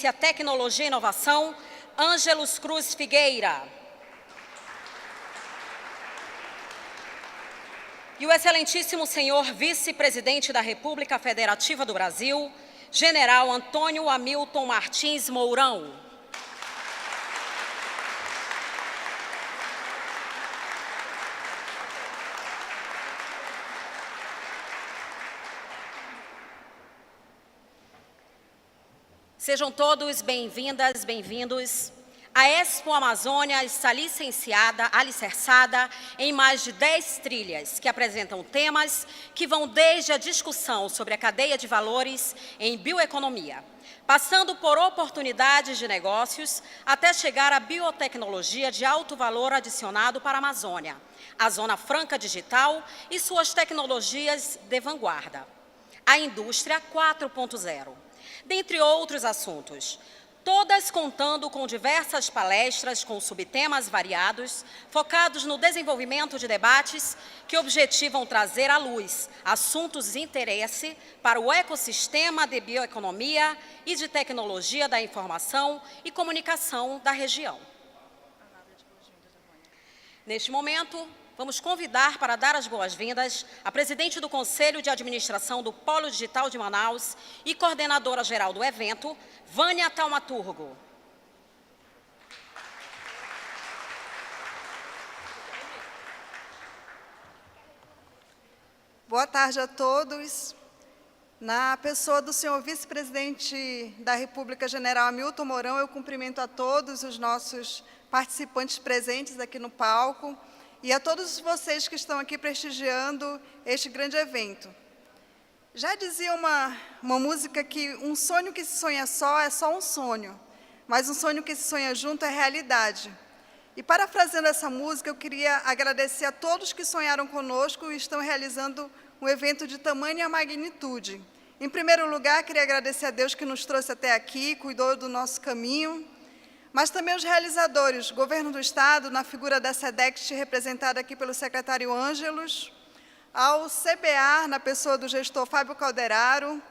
Tecnologia e Inovação, Ângelos Cruz Figueira. E o excelentíssimo senhor vice-presidente da República Federativa do Brasil, general Antônio Hamilton Martins Mourão. Sejam todos bem-vindas, bem-vindos. A Expo Amazônia está alicerçada em mais de 10 trilhas que apresentam temas que vão desde a discussão sobre a cadeia de valores em bioeconomia, passando por oportunidades de negócios até chegar à biotecnologia de alto valor adicionado para a Amazônia, a Zona Franca Digital e suas tecnologias de vanguarda, a Indústria 4.0. Dentre outros assuntos, todas contando com diversas palestras com subtemas variados, focados no desenvolvimento de debates que objetivam trazer à luz assuntos de interesse para o ecossistema de bioeconomia e de tecnologia da informação e comunicação da região. Neste momento, vamos convidar para dar as boas-vindas a presidente do Conselho de Administração do Polo Digital de Manaus e coordenadora-geral do evento, Vânia Taumaturgo. Boa tarde a todos. Na pessoa do senhor vice-presidente da República, general Hamilton Mourão, eu cumprimento a todos os nossos participantes presentes aqui no palco, e a todos vocês que estão aqui prestigiando este grande evento. Já dizia uma música que um sonho que se sonha só é só um sonho, mas um sonho que se sonha junto é realidade. E parafraseando essa música, eu queria agradecer a todos que sonharam conosco e estão realizando um evento de tamanha magnitude. Em primeiro lugar, queria agradecer a Deus que nos trouxe até aqui, cuidou do nosso caminho, mas também os realizadores, Governo do Estado, na figura da SEDECT, representada aqui pelo secretário Ângelos, ao CBA, na pessoa do gestor Fábio Calderaro,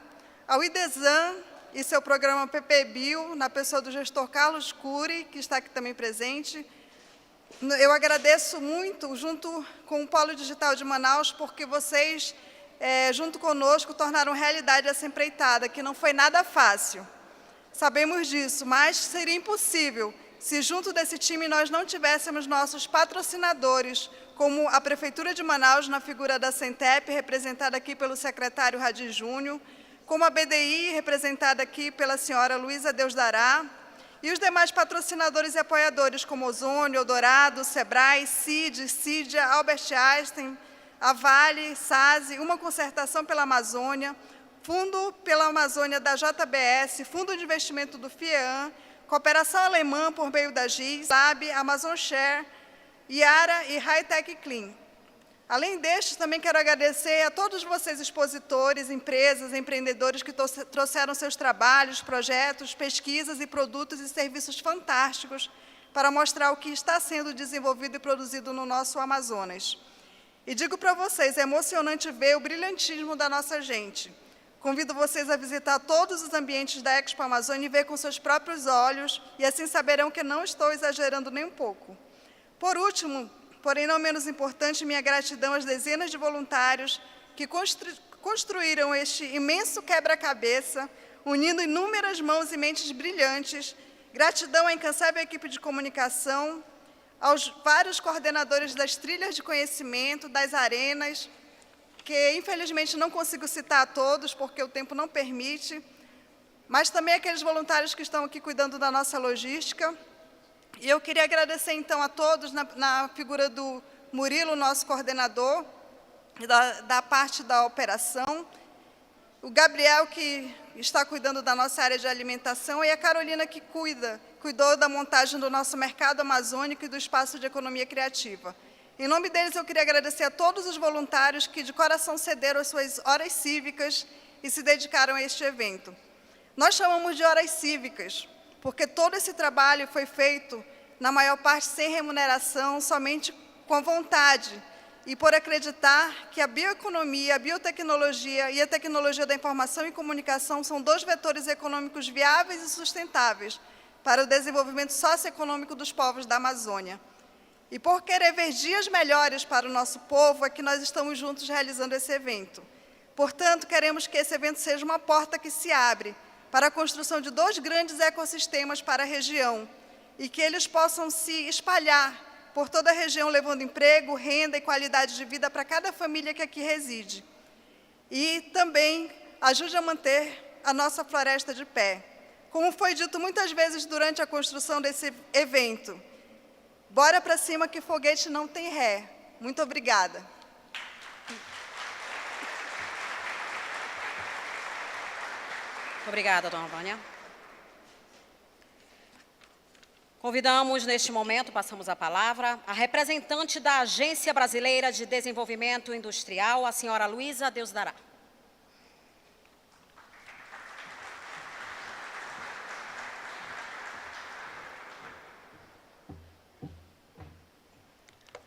ao IDESAN e seu programa PPBio, na pessoa do gestor Carlos Cury, que está aqui também presente. Eu agradeço muito, junto com o Polo Digital de Manaus, porque vocês, junto conosco, tornaram realidade essa empreitada, que não foi nada fácil. Sabemos disso, mas seria impossível se junto desse time nós não tivéssemos nossos patrocinadores, como a Prefeitura de Manaus, na figura da Centep, representada aqui pelo secretário Radi Júnior, como a BDI, representada aqui pela senhora Luísa Deusdará, e os demais patrocinadores e apoiadores, como Ozônio, Eldorado, Sebrae, CID, Cidia, Albert Einstein, a Vale, SASE, Uma Concertação pela Amazônia, Fundo pela Amazônia da JBS, Fundo de Investimento do FIEAM, Cooperação Alemã por meio da GIS, Lab, Amazon Share, Iara e Hightech Clean. Além destes, também quero agradecer a todos vocês, expositores, empresas, empreendedores que trouxeram seus trabalhos, projetos, pesquisas e produtos e serviços fantásticos para mostrar o que está sendo desenvolvido e produzido no nosso Amazonas. E digo para vocês, é emocionante ver o brilhantismo da nossa gente. Convido vocês a visitar todos os ambientes da Expo Amazônia e ver com seus próprios olhos, e assim saberão que não estou exagerando nem um pouco. Por último, porém não menos importante, minha gratidão às dezenas de voluntários que construíram este imenso quebra-cabeça, unindo inúmeras mãos e mentes brilhantes. Gratidão à incansável equipe de comunicação, aos vários coordenadores das trilhas de conhecimento, das arenas, que infelizmente não consigo citar a todos, porque o tempo não permite, mas também aqueles voluntários que estão aqui cuidando da nossa logística. E eu queria agradecer, então, a todos, na figura do Murilo, nosso coordenador, da parte da operação, o Gabriel, que está cuidando da nossa área de alimentação, e a Carolina, que cuidou da montagem do nosso mercado amazônico e do espaço de economia criativa. Em nome deles, eu queria agradecer a todos os voluntários que, de coração, cederam as suas horas cívicas e se dedicaram a este evento. Nós chamamos de horas cívicas, porque todo esse trabalho foi feito, na maior parte, sem remuneração, somente com a vontade e por acreditar que a bioeconomia, a biotecnologia e a tecnologia da informação e comunicação são dois vetores econômicos viáveis e sustentáveis para o desenvolvimento socioeconômico dos povos da Amazônia. E por querer ver dias melhores para o nosso povo, é que nós estamos juntos realizando esse evento. Portanto, queremos que esse evento seja uma porta que se abre para a construção de dois grandes ecossistemas para a região e que eles possam se espalhar por toda a região, levando emprego, renda e qualidade de vida para cada família que aqui reside. E também ajude a manter a nossa floresta de pé. Como foi dito muitas vezes durante a construção desse evento, bora para cima que foguete não tem ré. Muito obrigada. Obrigada, dona Vânia. Convidamos, neste momento, passamos a palavra, a representante da Agência Brasileira de Desenvolvimento Industrial, a senhora Luísa Deus Dará.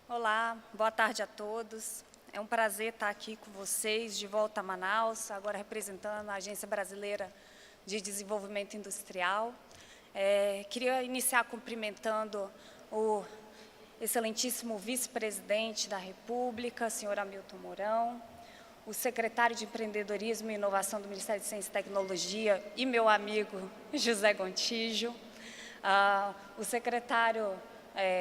Olá, boa tarde a todos. É um prazer estar aqui com vocês, de volta a Manaus, agora representando a Agência Brasileira de Desenvolvimento Industrial. Queria iniciar cumprimentando o excelentíssimo vice-presidente da República, senhor Hamilton Mourão, o secretário de Empreendedorismo e Inovação do Ministério de Ciência e Tecnologia e meu amigo José Gontijo, o secretário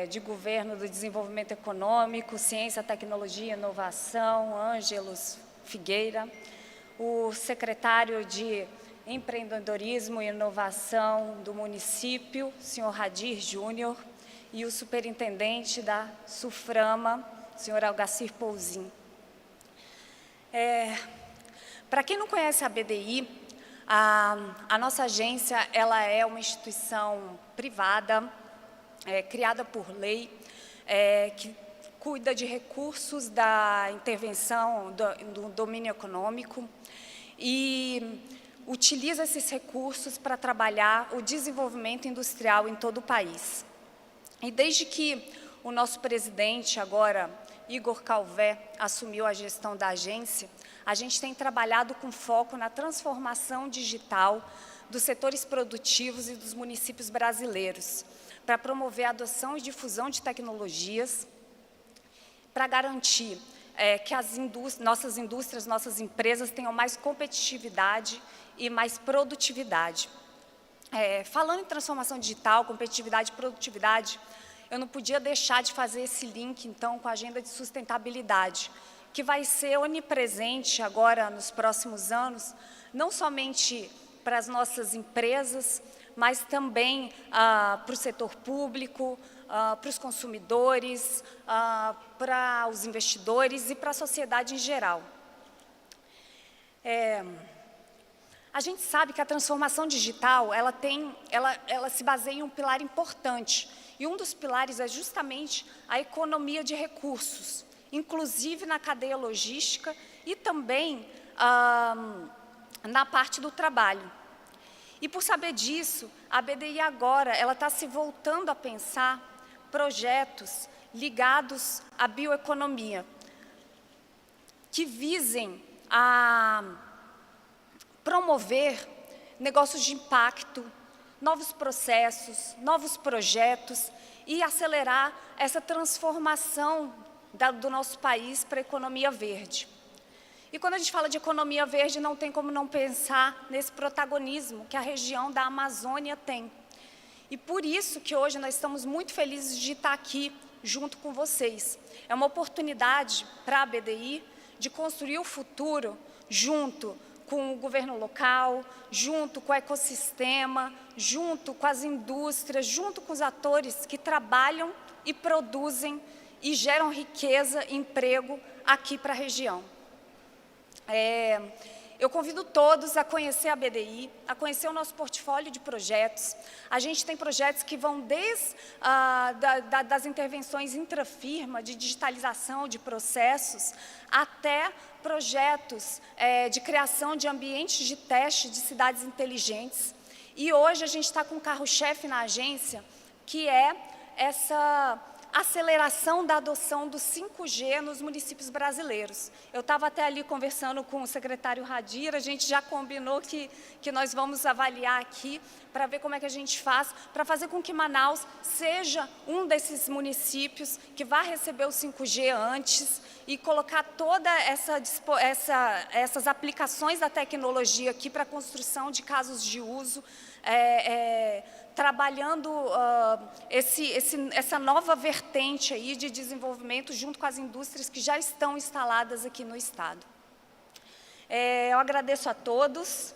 de Governo do Desenvolvimento Econômico, Ciência, Tecnologia e Inovação, Ângelos Figueira, o secretário de Empreendedorismo e Inovação do município, senhor Radir Júnior, e o superintendente da SUFRAMA, senhor Algacir Pouzin. Para quem não conhece a BDI, a nossa agência ela é uma instituição privada, criada por lei, que cuida de recursos da intervenção do domínio econômico e utiliza esses recursos para trabalhar o desenvolvimento industrial em todo o país. E desde que o nosso presidente, agora, Igor Calvé, assumiu a gestão da agência, a gente tem trabalhado com foco na transformação digital dos setores produtivos e dos municípios brasileiros, para promover a adoção e difusão de tecnologias, para garantir que as nossas indústrias, nossas empresas tenham mais competitividade e mais produtividade. Falando em transformação digital, competitividade e produtividade, eu não podia deixar de fazer esse link, então, com a agenda de sustentabilidade, que vai ser onipresente agora, nos próximos anos, não somente para as nossas empresas, mas também para o setor público, para os consumidores, para os investidores e para a sociedade em geral. A gente sabe que a transformação digital ela se baseia em um pilar importante, e um dos pilares é justamente a economia de recursos, inclusive na cadeia logística e também na parte do trabalho. E por saber disso, a BDI agora está se voltando a pensar projetos ligados à bioeconomia, que visem a promover negócios de impacto, novos processos, novos projetos e acelerar essa transformação do nosso país para a economia verde. E quando a gente fala de economia verde, não tem como não pensar nesse protagonismo que a região da Amazônia tem. E por isso que hoje nós estamos muito felizes de estar aqui junto com vocês. É uma oportunidade para a BDI de construir o futuro junto com o governo local, junto com o ecossistema, junto com as indústrias, junto com os atores que trabalham e produzem e geram riqueza e emprego aqui para a região. Eu convido todos a conhecer a BDI, a conhecer o nosso portfólio de projetos. A gente tem projetos que vão desde das intervenções intrafirma, de digitalização de processos, até projetos de criação de ambientes de teste de cidades inteligentes. E hoje a gente está com um carro-chefe na agência, que é aceleração da adoção do 5G nos municípios brasileiros. Eu estava até ali conversando com o secretário Radir, a gente já combinou que nós vamos avaliar aqui para ver como é que a gente faz, para fazer com que Manaus seja um desses municípios que vai receber o 5G antes e colocar toda essas aplicações da tecnologia aqui para a construção de casos de uso, trabalhando essa nova vertente aí de desenvolvimento junto com as indústrias que já estão instaladas aqui no Estado. Eu agradeço a todos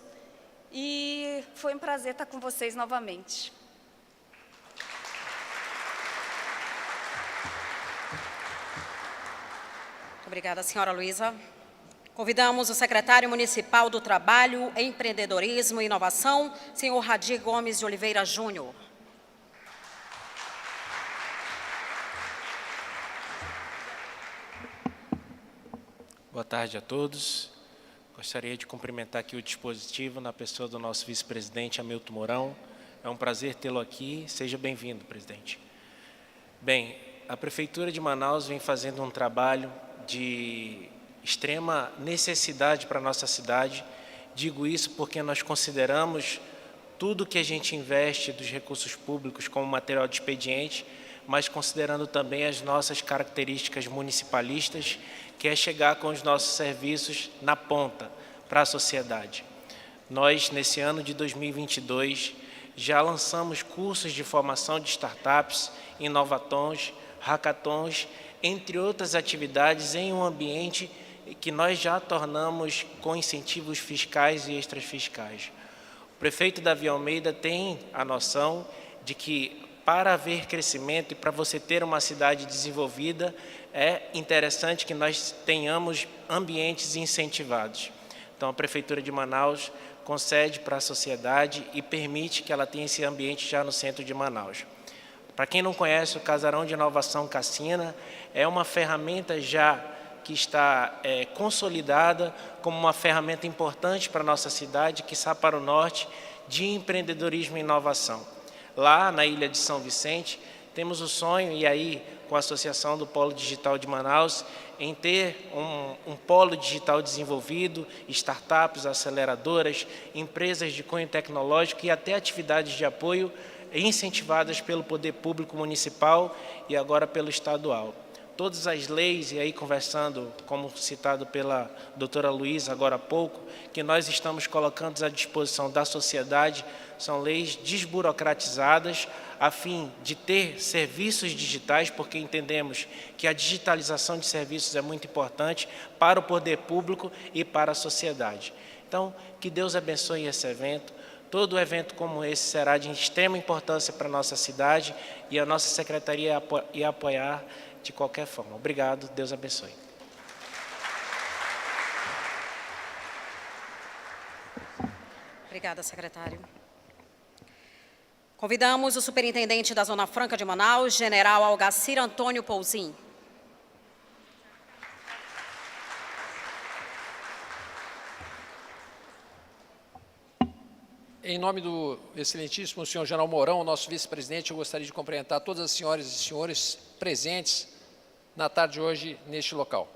e foi um prazer estar com vocês novamente. Obrigada, senhora Luísa. Convidamos o secretário municipal do Trabalho, Empreendedorismo e Inovação, senhor Radir Gomes de Oliveira Júnior. Boa tarde a todos. Gostaria de cumprimentar aqui o dispositivo na pessoa do nosso vice-presidente, Hamilton Mourão. É um prazer tê-lo aqui. Seja bem-vindo, presidente. Bem, a Prefeitura de Manaus vem fazendo um trabalho de extrema necessidade para a nossa cidade. Digo isso porque nós consideramos tudo que a gente investe dos recursos públicos como material de expediente, mas considerando também as nossas características municipalistas, que é chegar com os nossos serviços na ponta para a sociedade. Nós, nesse ano de 2022, já lançamos cursos de formação de startups, inovatons, hackathons, entre outras atividades em um ambiente que nós já tornamos com incentivos fiscais e extrafiscais. O prefeito Davi Almeida tem a noção de que para haver crescimento e para você ter uma cidade desenvolvida, é interessante que nós tenhamos ambientes incentivados. Então, a Prefeitura de Manaus concede para a sociedade e permite que ela tenha esse ambiente já no centro de Manaus. Para quem não conhece, o Casarão de Inovação Cassina é uma ferramenta já que está consolidada como uma ferramenta importante para a nossa cidade, que está para o norte, de empreendedorismo e inovação. Lá na Ilha de São Vicente, temos o sonho, e aí com a Associação do Polo Digital de Manaus, em ter um polo digital desenvolvido, startups, aceleradoras, empresas de cunho tecnológico e até atividades de apoio incentivadas pelo poder público municipal e agora pelo estadual. Todas as leis, e aí conversando, como citado pela doutora Luísa agora há pouco, que nós estamos colocando à disposição da sociedade, são leis desburocratizadas, a fim de ter serviços digitais, porque entendemos que a digitalização de serviços é muito importante para o poder público e para a sociedade. Então, que Deus abençoe esse evento. Todo evento como esse será de extrema importância para a nossa cidade e a nossa secretaria ia apoiar de qualquer forma. Obrigado, Deus abençoe. Obrigada, secretário. Convidamos o superintendente da Zona Franca de Manaus, general Algacir Antônio Pouzin. Em nome do excelentíssimo senhor general Mourão, nosso vice-presidente, eu gostaria de cumprimentar todas as senhoras e senhores presentes na tarde de hoje neste local.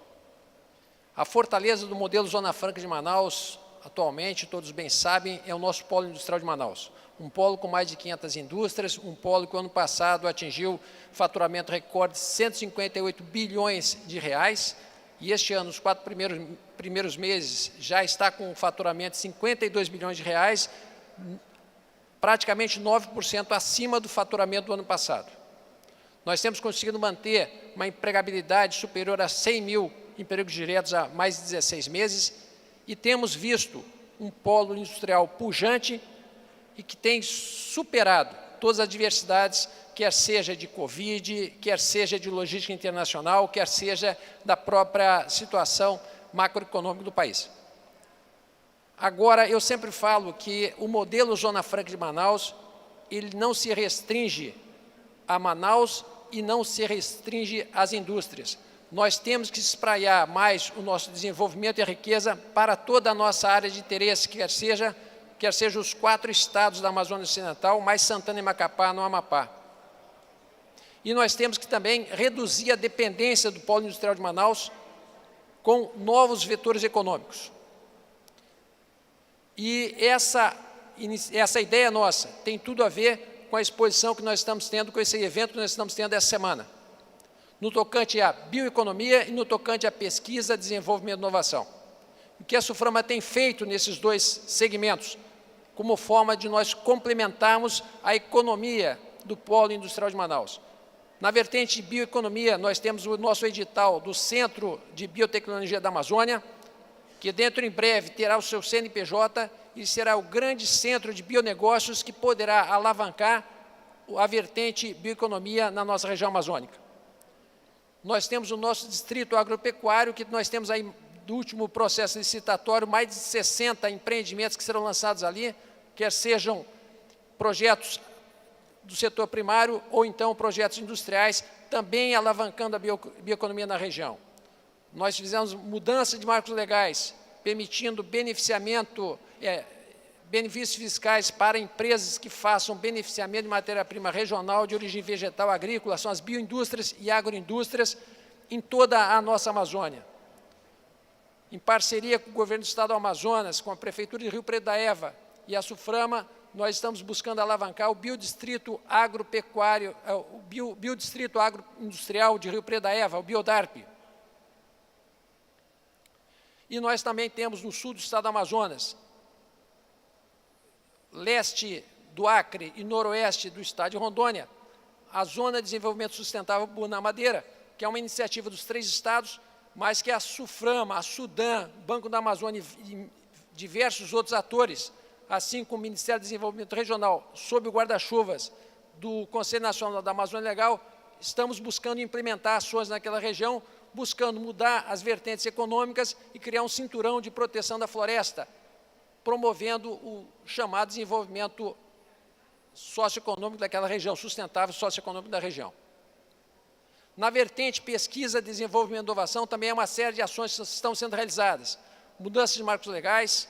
A fortaleza do modelo Zona Franca de Manaus, atualmente, todos bem sabem, é o nosso polo industrial de Manaus. Um polo com mais de 500 indústrias, um polo que o ano passado atingiu faturamento recorde de 158 bilhões de reais, e este ano, os 4 primeiros meses, já está com um faturamento de 52 bilhões de reais, praticamente 9% acima do faturamento do ano passado. Nós temos conseguido manter uma empregabilidade superior a 100 mil empregos diretos há mais de 16 meses e temos visto um polo industrial pujante e que tem superado todas as adversidades, quer seja de Covid, quer seja de logística internacional, quer seja da própria situação macroeconômica do país. Agora, eu sempre falo que o modelo Zona Franca de Manaus, ele não se restringe a Manaus e não se restringe às indústrias. Nós temos que espraiar mais o nosso desenvolvimento e a riqueza para toda a nossa área de interesse, quer seja os 4 estados da Amazônia Ocidental, mais Santana e Macapá, no Amapá. E nós temos que também reduzir a dependência do polo industrial de Manaus com novos vetores econômicos. E essa ideia nossa tem tudo a ver com a exposição que nós estamos tendo, com esse evento que nós estamos tendo essa semana, no tocante à bioeconomia e no tocante à pesquisa, desenvolvimento e inovação. O que a Suframa tem feito nesses dois segmentos, como forma de nós complementarmos a economia do polo industrial de Manaus. Na vertente de bioeconomia, nós temos o nosso edital do Centro de Biotecnologia da Amazônia, que dentro em breve terá o seu CNPJ e será o grande centro de bionegócios que poderá alavancar a vertente bioeconomia na nossa região amazônica. Nós temos o nosso distrito agropecuário, que nós temos aí, do último processo licitatório, mais de 60 empreendimentos que serão lançados ali, quer sejam projetos do setor primário ou então projetos industriais, também alavancando a bioeconomia na região. Nós fizemos mudança de marcos legais, permitindo benefícios fiscais para empresas que façam beneficiamento de matéria-prima regional de origem vegetal agrícola, são as bioindústrias e agroindústrias em toda a nossa Amazônia. Em parceria com o governo do Estado do Amazonas, com a Prefeitura de Rio Preto da Eva e a Suframa, nós estamos buscando alavancar o biodistrito agropecuário, o biodistrito agroindustrial de Rio Preto da Eva, o Biodarp. E nós também temos no sul do Estado do Amazonas, leste do Acre e noroeste do Estado de Rondônia, a Zona de Desenvolvimento Sustentável Buna Madeira, que é uma iniciativa dos 3 estados, mas que a Suframa, a Sudan, Banco da Amazônia e diversos outros atores, assim como o Ministério do Desenvolvimento Regional, sob o guarda-chuvas do Conselho Nacional da Amazônia Legal, estamos buscando implementar ações naquela região, buscando mudar as vertentes econômicas e criar um cinturão de proteção da floresta, promovendo o chamado desenvolvimento socioeconômico daquela região, sustentável socioeconômico da região. Na vertente pesquisa, desenvolvimento e inovação, também é uma série de ações que estão sendo realizadas. Mudanças de marcos legais,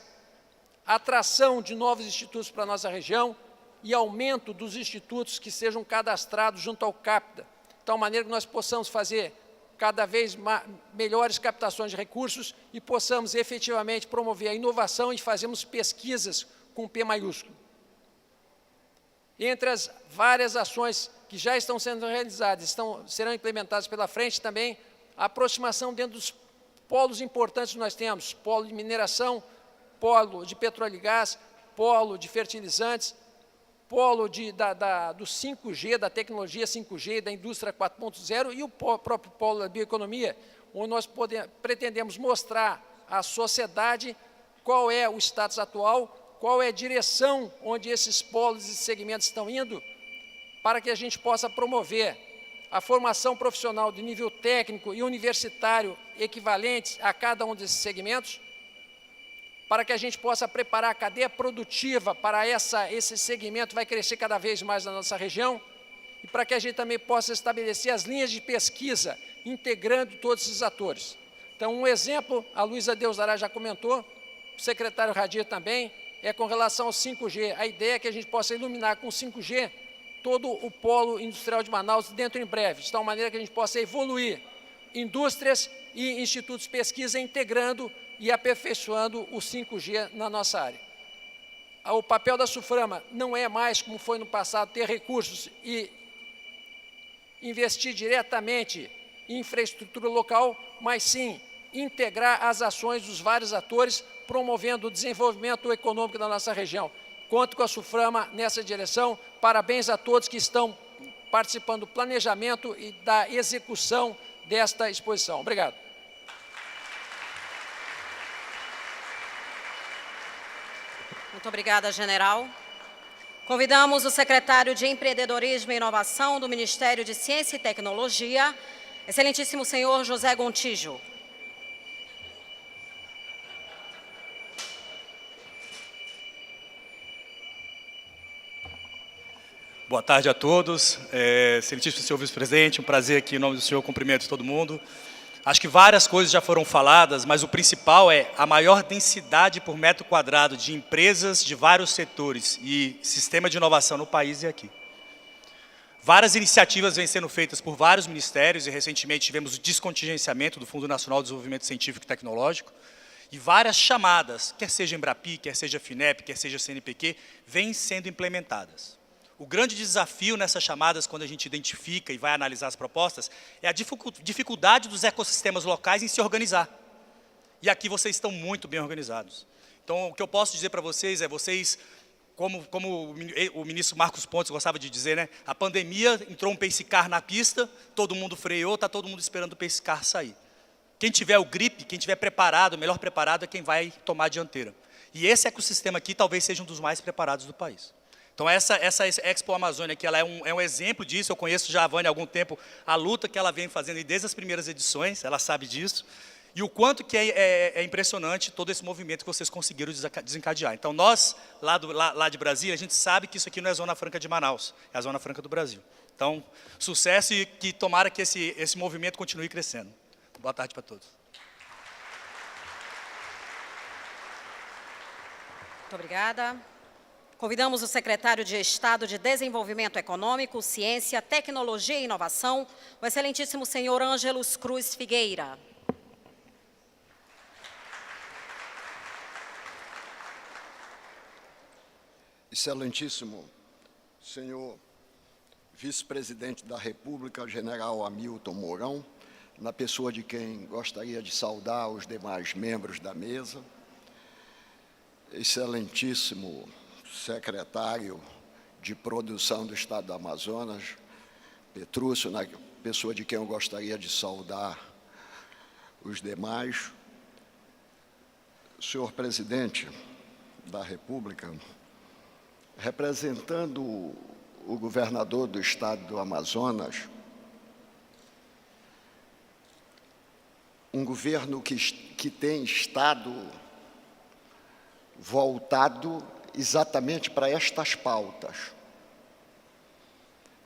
atração de novos institutos para a nossa região e aumento dos institutos que sejam cadastrados junto ao CAPTA, de tal maneira que nós possamos fazer cada vez melhores captações de recursos e possamos efetivamente promover a inovação e fazermos pesquisas com P maiúsculo. Entre as várias ações que já estão sendo realizadas, serão implementadas pela frente também, a aproximação dentro dos polos importantes que nós temos, polo de mineração, polo de petróleo e gás, polo de fertilizantes, polo do 5G, da tecnologia 5G, da indústria 4.0 e o próprio polo da bioeconomia, onde nós pretendemos mostrar à sociedade qual é o status atual, qual é a direção onde esses polos e segmentos estão indo, para que a gente possa promover a formação profissional de nível técnico e universitário equivalentes a cada um desses segmentos, para que a gente possa preparar a cadeia produtiva para esse segmento vai crescer cada vez mais na nossa região, e para que a gente também possa estabelecer as linhas de pesquisa, integrando todos esses atores. Então, um exemplo, a Luísa Deusará já comentou, o secretário Radir também, é com relação ao 5G. A ideia é que a gente possa iluminar com 5G todo o polo industrial de Manaus dentro em breve, de tal maneira que a gente possa evoluir indústrias e institutos de pesquisa integrando e aperfeiçoando o 5G na nossa área. O papel da Suframa não é mais, como foi no passado, ter recursos e investir diretamente em infraestrutura local, mas sim integrar as ações dos vários atores, promovendo o desenvolvimento econômico da nossa região. Conto com a Suframa nessa direção. Parabéns a todos que estão participando do planejamento e da execução desta exposição. Obrigado. Muito obrigada, general. Convidamos o secretário de Empreendedorismo e Inovação do Ministério de Ciência e Tecnologia, excelentíssimo senhor José Gontijo. Boa tarde a todos. Excelentíssimo senhor vice-presidente, um prazer aqui em nome do senhor, cumprimento todo mundo. Acho que várias coisas já foram faladas, mas o principal é a maior densidade por metro quadrado de empresas de vários setores e sistema de inovação no país é aqui. Várias iniciativas vêm sendo feitas por vários ministérios e recentemente tivemos o descontingenciamento do Fundo Nacional de Desenvolvimento Científico e Tecnológico e várias chamadas, quer seja Embrapi, quer seja FINEP, quer seja CNPq, vêm sendo implementadas. O grande desafio nessas chamadas, quando a gente identifica e vai analisar as propostas, é a dificuldade dos ecossistemas locais em se organizar. E aqui vocês estão muito bem organizados. Então, o que eu posso dizer para vocês é, vocês, como o ministro Marcos Pontes gostava de dizer, né, a pandemia entrou um pace car na pista, todo mundo freou, está todo mundo esperando o pace car sair. Quem tiver o grip, quem tiver preparado, melhor preparado, é quem vai tomar a dianteira. E esse ecossistema aqui talvez seja um dos mais preparados do país. Então, essa Expo Amazônia aqui, ela é um exemplo disso. Eu conheço já a Vânia há algum tempo, a luta que ela vem fazendo desde as primeiras edições, ela sabe disso. E o quanto que é impressionante todo esse movimento que vocês conseguiram desencadear. Então, nós, lá de Brasília, a gente sabe que isso aqui não é a Zona Franca de Manaus, é a Zona Franca do Brasil. Então, sucesso e que tomara que esse movimento continue crescendo. Boa tarde para todos. Muito obrigada. Convidamos o secretário de Estado de Desenvolvimento Econômico, Ciência, Tecnologia e Inovação, o excelentíssimo senhor Ângelos Cruz Figueira. Excelentíssimo senhor vice-presidente da República, general Hamilton Mourão, na pessoa de quem gostaria de saudar os demais membros da mesa, excelentíssimo secretário de Produção do Estado do Amazonas, Petrúcio, na pessoa de quem eu gostaria de saudar os demais, senhor presidente da República, representando o governador do Estado do Amazonas, um governo que tem estado voltado exatamente para estas pautas,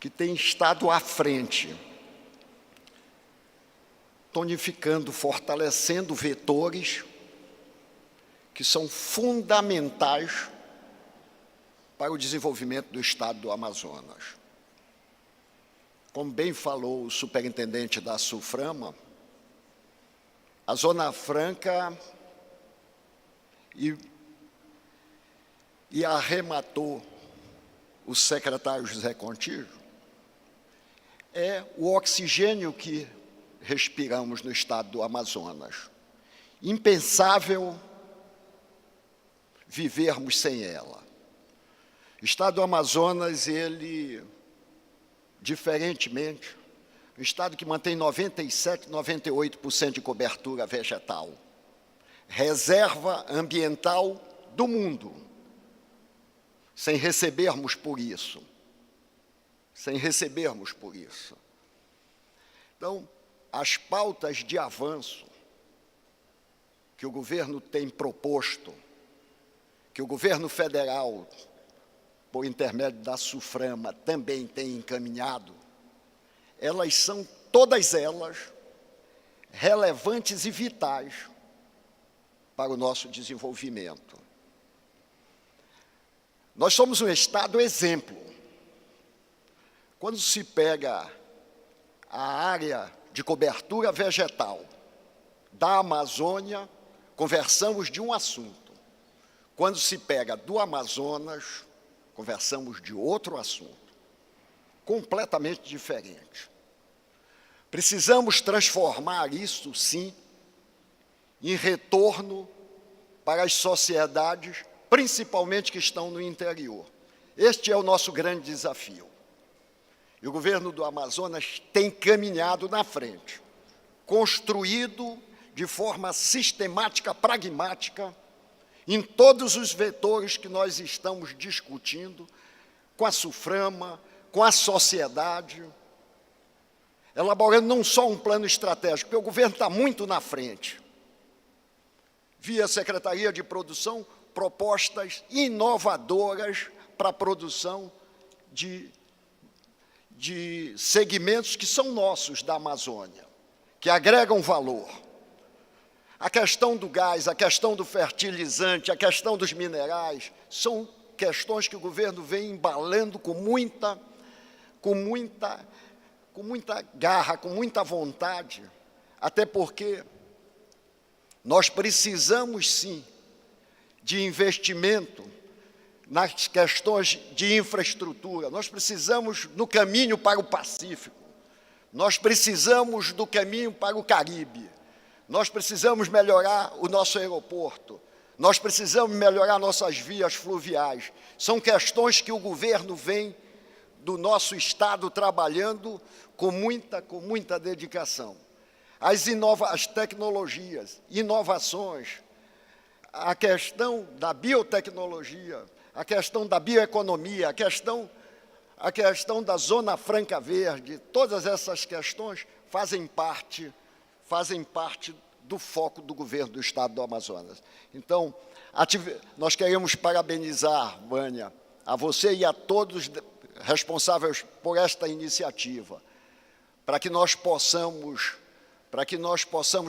que tem estado à frente, tonificando, fortalecendo vetores que são fundamentais para o desenvolvimento do Estado do Amazonas. Como bem falou o superintendente da SUFRAMA, a Zona Franca e arrematou o secretário José Contígio, é o oxigênio que respiramos no Estado do Amazonas. Impensável vivermos sem ela. O Estado do Amazonas, ele, diferentemente, um estado que mantém 97%, 98% de cobertura vegetal, reserva ambiental do mundo, sem recebermos por isso. Então, as pautas de avanço que o governo tem proposto, que o governo federal, por intermédio da SUFRAMA, também tem encaminhado, elas são, todas elas, relevantes e vitais para o nosso desenvolvimento. Nós somos um Estado exemplo. Quando se pega a área de cobertura vegetal da Amazônia, conversamos de um assunto. Quando se pega do Amazonas, conversamos de outro assunto, completamente diferente. Precisamos transformar isso, sim, em retorno para as sociedades, principalmente que estão no interior. Este é o nosso grande desafio. E o governo do Amazonas tem caminhado na frente, construído de forma sistemática, pragmática, em todos os vetores que nós estamos discutindo, com a SUFRAMA, com a sociedade, elaborando não só um plano estratégico, porque o governo está muito na frente, via Secretaria de Produção, propostas inovadoras para a produção de segmentos que são nossos da Amazônia, que agregam valor. A questão do gás, a questão do fertilizante, a questão dos minerais, são questões que o governo vem embalando com com muita garra, com muita vontade, até porque nós precisamos, sim, de investimento nas questões de infraestrutura. Nós precisamos no caminho para o Pacífico. Nós precisamos do caminho para o Caribe. Nós precisamos melhorar o nosso aeroporto. Nós precisamos melhorar nossas vias fluviais. São questões que o governo vem do nosso Estado trabalhando com muita dedicação. As tecnologias, inovações, a questão da biotecnologia, a questão da bioeconomia, a questão da Zona Franca Verde, todas essas questões fazem parte do foco do governo do Estado do Amazonas. Então, nós queremos parabenizar, Vânia, a você e a todos responsáveis por esta iniciativa, para que nós possamos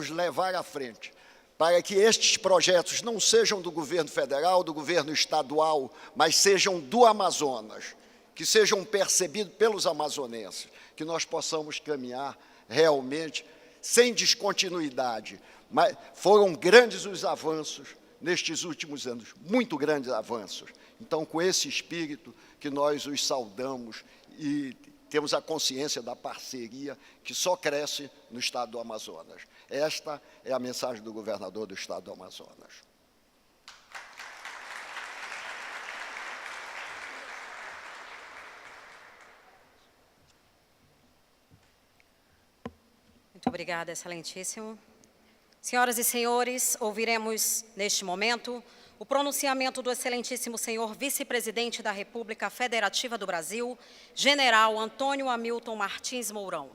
levar à frente, para que estes projetos não sejam do governo federal, do governo estadual, mas sejam do Amazonas, que sejam percebidos pelos amazonenses, que nós possamos caminhar realmente sem descontinuidade. Mas foram grandes os avanços nestes últimos anos, muito grandes avanços. Então, com esse espírito que nós os saudamos e temos a consciência da parceria que só cresce no Estado do Amazonas. Esta é a mensagem do governador do Estado do Amazonas. Muito obrigada, excelentíssimo. Senhoras e senhores, ouviremos neste momento o pronunciamento do excelentíssimo senhor vice-presidente da República Federativa do Brasil, general Antônio Hamilton Martins Mourão.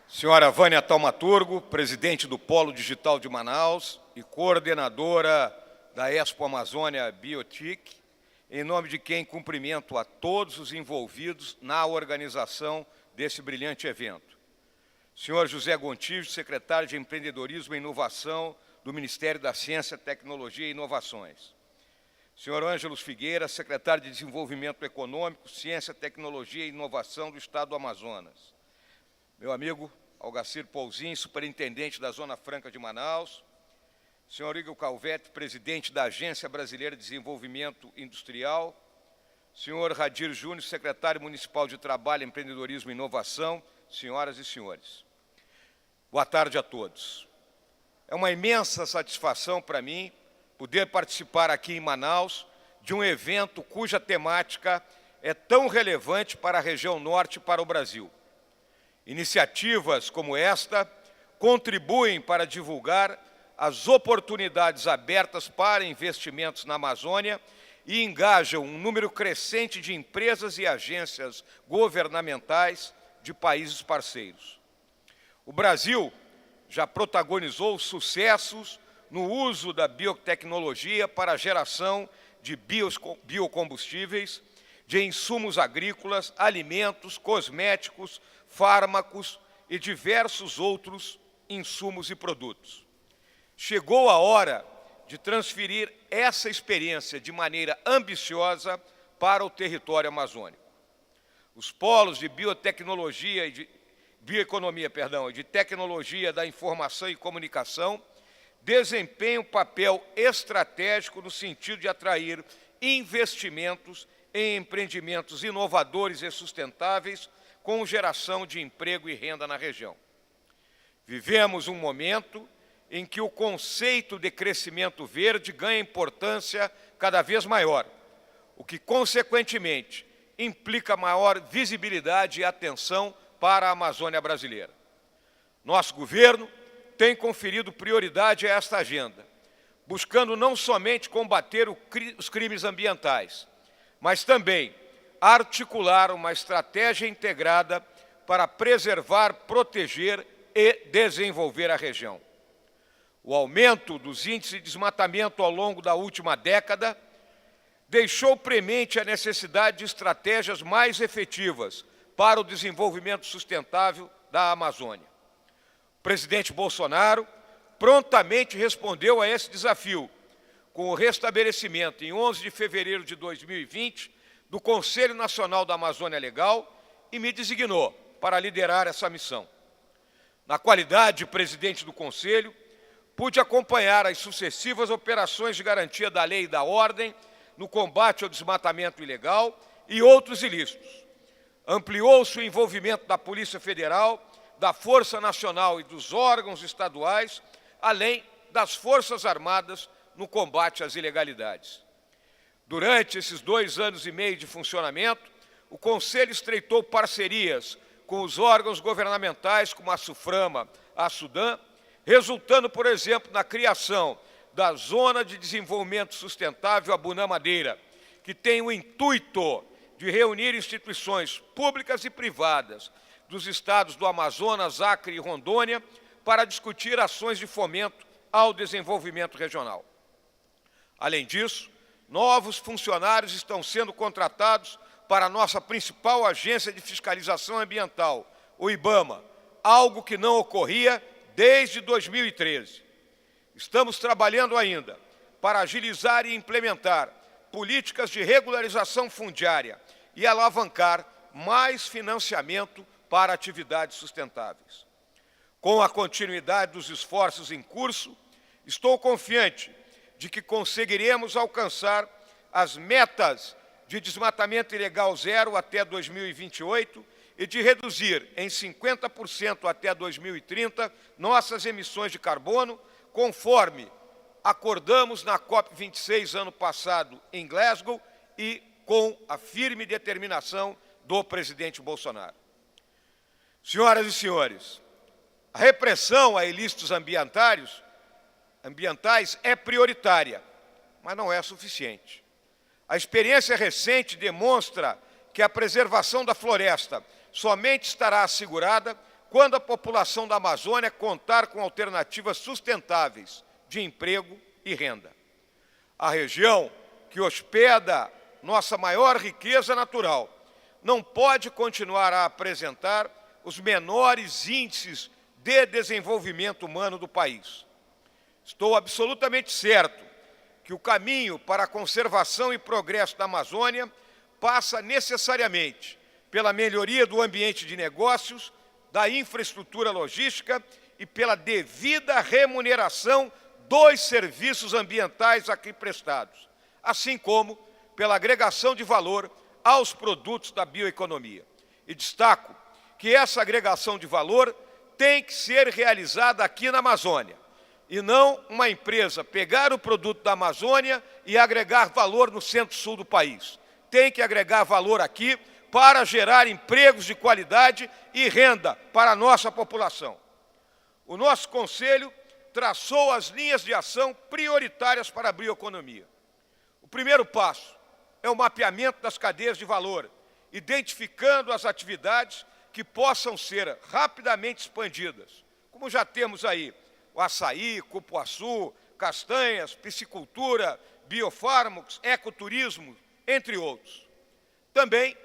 Senhora Vânia Taumaturgo, presidente do Polo Digital de Manaus e coordenadora da Expo Amazônia Bio&Tic, em nome de quem cumprimento a todos os envolvidos na organização desse brilhante evento. Senhor José Gontijo, secretário de Empreendedorismo e Inovação do Ministério da Ciência, Tecnologia e Inovações. Senhor Ângelos Figueira, secretário de Desenvolvimento Econômico, Ciência, Tecnologia e Inovação do Estado do Amazonas. Meu amigo Algacir Pouzin, superintendente da Zona Franca de Manaus. Senhor Igor Calvete, presidente da Agência Brasileira de Desenvolvimento Industrial. Senhor Radir Júnior, secretário municipal de Trabalho, Empreendedorismo e Inovação. Senhoras e senhores, boa tarde a todos. É uma imensa satisfação para mim poder participar aqui em Manaus de um evento cuja temática é tão relevante para a região norte e para o Brasil. Iniciativas como esta contribuem para divulgar as oportunidades abertas para investimentos na Amazônia e engajam um número crescente de empresas e agências governamentais de países parceiros. O Brasil já protagonizou sucessos no uso da biotecnologia para a geração de biocombustíveis, de insumos agrícolas, alimentos, cosméticos, fármacos e diversos outros insumos e produtos. Chegou a hora de transferir essa experiência de maneira ambiciosa para o território amazônico. Os polos de biotecnologia e de bioeconomia, e de tecnologia da informação e comunicação desempenham um papel estratégico no sentido de atrair investimentos em empreendimentos inovadores e sustentáveis com geração de emprego e renda na região. Vivemos um momento em que o conceito de crescimento verde ganha importância cada vez maior, o que, consequentemente, implica maior visibilidade e atenção para a Amazônia brasileira. Nosso governo tem conferido prioridade a esta agenda, buscando não somente combater os crimes ambientais, mas também articular uma estratégia integrada para preservar, proteger e desenvolver a região. O aumento dos índices de desmatamento ao longo da última década deixou premente a necessidade de estratégias mais efetivas para o desenvolvimento sustentável da Amazônia. O presidente Bolsonaro prontamente respondeu a esse desafio, com o restabelecimento, em 11 de fevereiro de 2020, do Conselho Nacional da Amazônia Legal e me designou para liderar essa missão. Na qualidade de presidente do Conselho, pude acompanhar as sucessivas operações de garantia da lei e da ordem no combate ao desmatamento ilegal e outros ilícitos. Ampliou-se o envolvimento da Polícia Federal, da Força Nacional e dos órgãos estaduais, além das Forças Armadas no combate às ilegalidades. Durante esses 2 anos e meio de funcionamento, o Conselho estreitou parcerias com os órgãos governamentais, como a SUFRAMA, a SUDAM, resultando, por exemplo, na criação da Zona de Desenvolvimento Sustentável Abunã Madeira, que tem o intuito de reunir instituições públicas e privadas dos estados do Amazonas, Acre e Rondônia para discutir ações de fomento ao desenvolvimento regional. Além disso, novos funcionários estão sendo contratados para a nossa principal agência de fiscalização ambiental, o IBAMA, algo que não ocorria desde 2013. Estamos trabalhando ainda para agilizar e implementar políticas de regularização fundiária e alavancar mais financiamento para atividades sustentáveis. Com a continuidade dos esforços em curso, estou confiante de que conseguiremos alcançar as metas de desmatamento ilegal zero até 2028 e de reduzir em 50% até 2030 nossas emissões de carbono, conforme acordamos na COP26 ano passado em Glasgow e com a firme determinação do presidente Bolsonaro. Senhoras e senhores, a repressão a ilícitos ambientais é prioritária, mas não é suficiente. A experiência recente demonstra que a preservação da floresta somente estará assegurada quando a população da Amazônia contar com alternativas sustentáveis de emprego e renda. A região que hospeda nossa maior riqueza natural não pode continuar a apresentar os menores índices de desenvolvimento humano do país. Estou absolutamente certo que o caminho para a conservação e progresso da Amazônia passa necessariamente pela melhoria do ambiente de negócios, da infraestrutura logística e pela devida remuneração dos serviços ambientais aqui prestados, assim como pela agregação de valor aos produtos da bioeconomia. E destaco que essa agregação de valor tem que ser realizada aqui na Amazônia, e não uma empresa pegar o produto da Amazônia e agregar valor no centro-sul do país. Tem que agregar valor aqui para gerar empregos de qualidade e renda para a nossa população. O nosso Conselho traçou as linhas de ação prioritárias para a bioeconomia. O primeiro passo é o mapeamento das cadeias de valor, identificando as atividades que possam ser rapidamente expandidas, como já temos aí o açaí, cupuaçu, castanhas, piscicultura, biofármacos, ecoturismo, entre outros. Também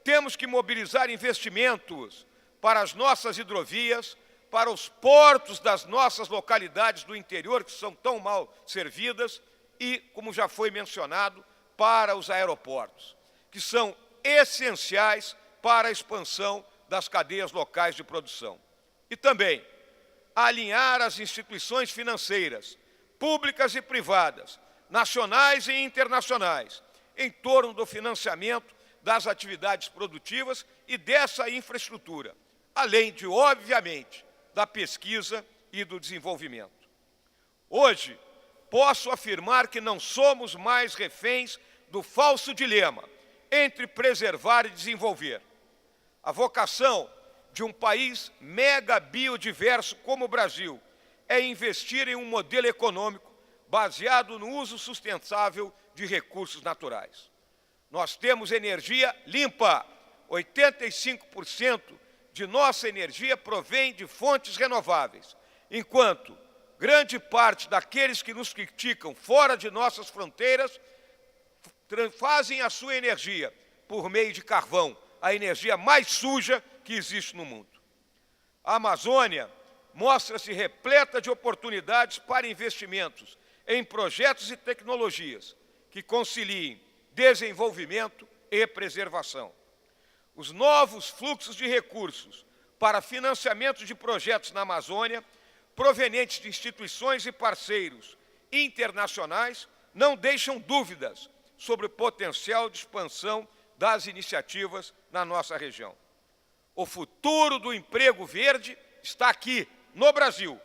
temos que mobilizar investimentos para as nossas hidrovias, para os portos das nossas localidades do interior, que são tão mal servidas, e, como já foi mencionado, para os aeroportos, que são essenciais para a expansão das cadeias locais de produção. E também alinhar as instituições financeiras, públicas e privadas, nacionais e internacionais, em torno do financiamento das atividades produtivas e dessa infraestrutura, além de, obviamente, da pesquisa e do desenvolvimento. Hoje, posso afirmar que não somos mais reféns do falso dilema entre preservar e desenvolver. A vocação de um país mega biodiverso como o Brasil é investir em um modelo econômico baseado no uso sustentável de recursos naturais. Nós temos energia limpa. 85% de nossa energia provém de fontes renováveis, enquanto grande parte daqueles que nos criticam fora de nossas fronteiras fazem a sua energia por meio de carvão, a energia mais suja que existe no mundo. A Amazônia mostra-se repleta de oportunidades para investimentos em projetos e tecnologias que conciliem desenvolvimento e preservação. Os novos fluxos de recursos para financiamento de projetos na Amazônia, provenientes de instituições e parceiros internacionais, não deixam dúvidas sobre o potencial de expansão das iniciativas na nossa região. O futuro do emprego verde está aqui, no Brasil.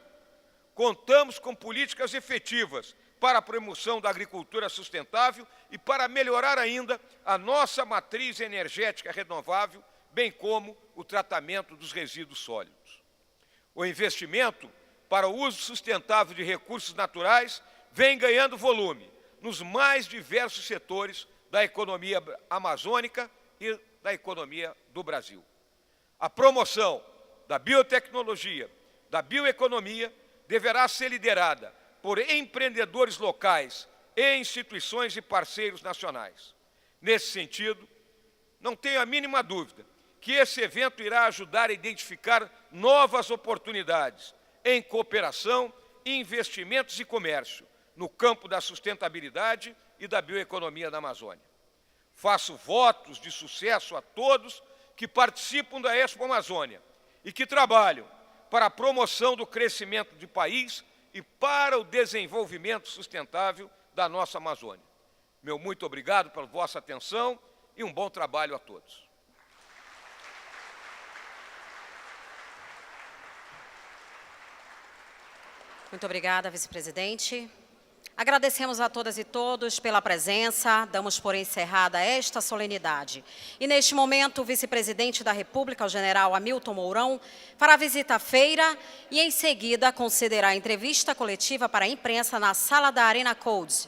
Contamos com políticas efetivas para a promoção da agricultura sustentável e para melhorar ainda a nossa matriz energética renovável, bem como o tratamento dos resíduos sólidos. O investimento para o uso sustentável de recursos naturais vem ganhando volume nos mais diversos setores da economia amazônica e da economia do Brasil. A promoção da biotecnologia, da bioeconomia, deverá ser liderada por empreendedores locais e instituições e parceiros nacionais. Nesse sentido, não tenho a mínima dúvida que esse evento irá ajudar a identificar novas oportunidades em cooperação, investimentos e comércio no campo da sustentabilidade e da bioeconomia da Amazônia. Faço votos de sucesso a todos que participam da Expo Amazônia e que trabalham para a promoção do crescimento do país e para o desenvolvimento sustentável da nossa Amazônia. Meu muito obrigado pela vossa atenção e um bom trabalho a todos. Muito obrigada, vice-presidente. Agradecemos a todas e todos pela presença, damos por encerrada esta solenidade. E neste momento, o vice-presidente da República, o general Hamilton Mourão, fará visita à feira e, em seguida, concederá entrevista coletiva para a imprensa na sala da Arena Codes.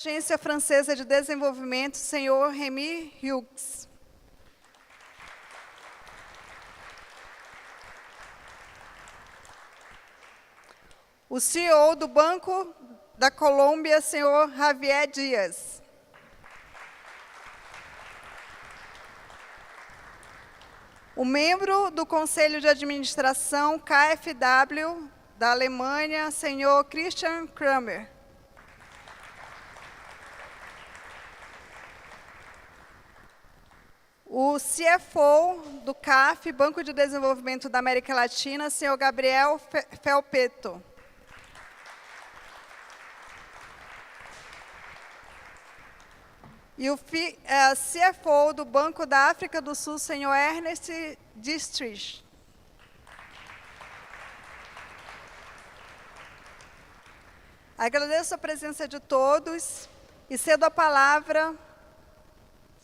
Agência Francesa de Desenvolvimento, senhor Remy Hughes. O CEO do Banco da Colômbia, senhor Javier Dias. O membro do Conselho de Administração KfW da Alemanha, senhor Christian Kramer. O CFO do CAF, Banco de Desenvolvimento da América Latina, senhor Gabriel Felpeto. E o CFO do Banco da África do Sul, senhor Ernest Dietrich. Agradeço a presença de todos e cedo a palavra...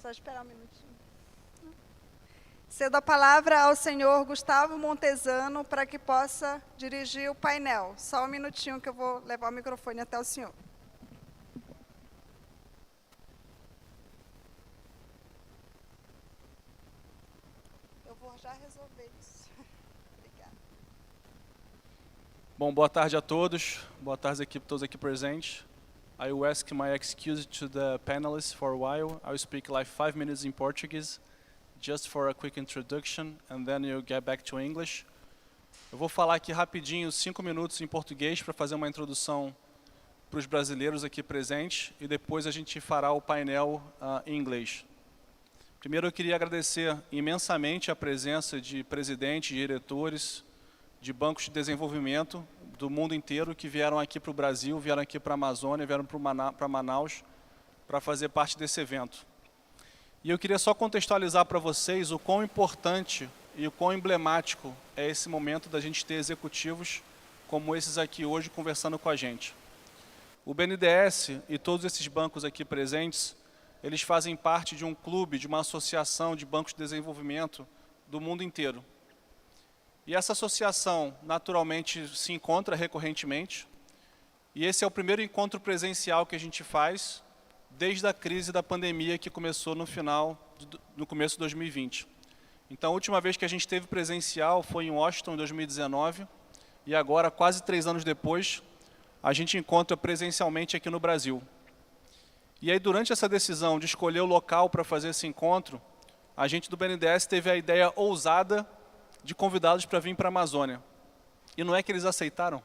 Só esperar um minutinho. Cedo a palavra ao senhor Gustavo Montesano para que possa dirigir o painel. Só um minutinho que eu vou levar o microfone até o senhor. Eu vou já resolver isso. Obrigada. Bom, boa tarde a todos. Boa tarde, todos aqui presentes. I will ask my excuse to the panelists for a while. I will speak like 5 minutes in Portuguese, just for a quick introduction, and then you'll get back to English. Eu vou falar aqui rapidinho, 5 minutos em português, para fazer uma introdução para os brasileiros aqui presentes, e depois a gente fará o painel em inglês. Primeiro eu queria agradecer imensamente a presença de presidentes, diretores, de bancos de desenvolvimento do mundo inteiro que vieram aqui para o Brasil, vieram aqui para a Amazônia, vieram para Manaus para fazer parte desse evento. E eu queria só contextualizar para vocês o quão importante e o quão emblemático é esse momento da gente ter executivos como esses aqui hoje conversando com a gente. O BNDES e todos esses bancos aqui presentes, eles fazem parte de um clube, de uma associação de bancos de desenvolvimento do mundo inteiro. E essa associação, naturalmente, se encontra recorrentemente. E esse é o primeiro encontro presencial que a gente faz desde a crise da pandemia que começou no começo de 2020. Então, a última vez que a gente teve presencial foi em Washington, em 2019. E agora, quase 3 anos depois, a gente encontra presencialmente aqui no Brasil. E aí, durante essa decisão de escolher o local para fazer esse encontro, a gente do BNDES teve a ideia ousada de convidá-los para vir para a Amazônia. E não é que eles aceitaram,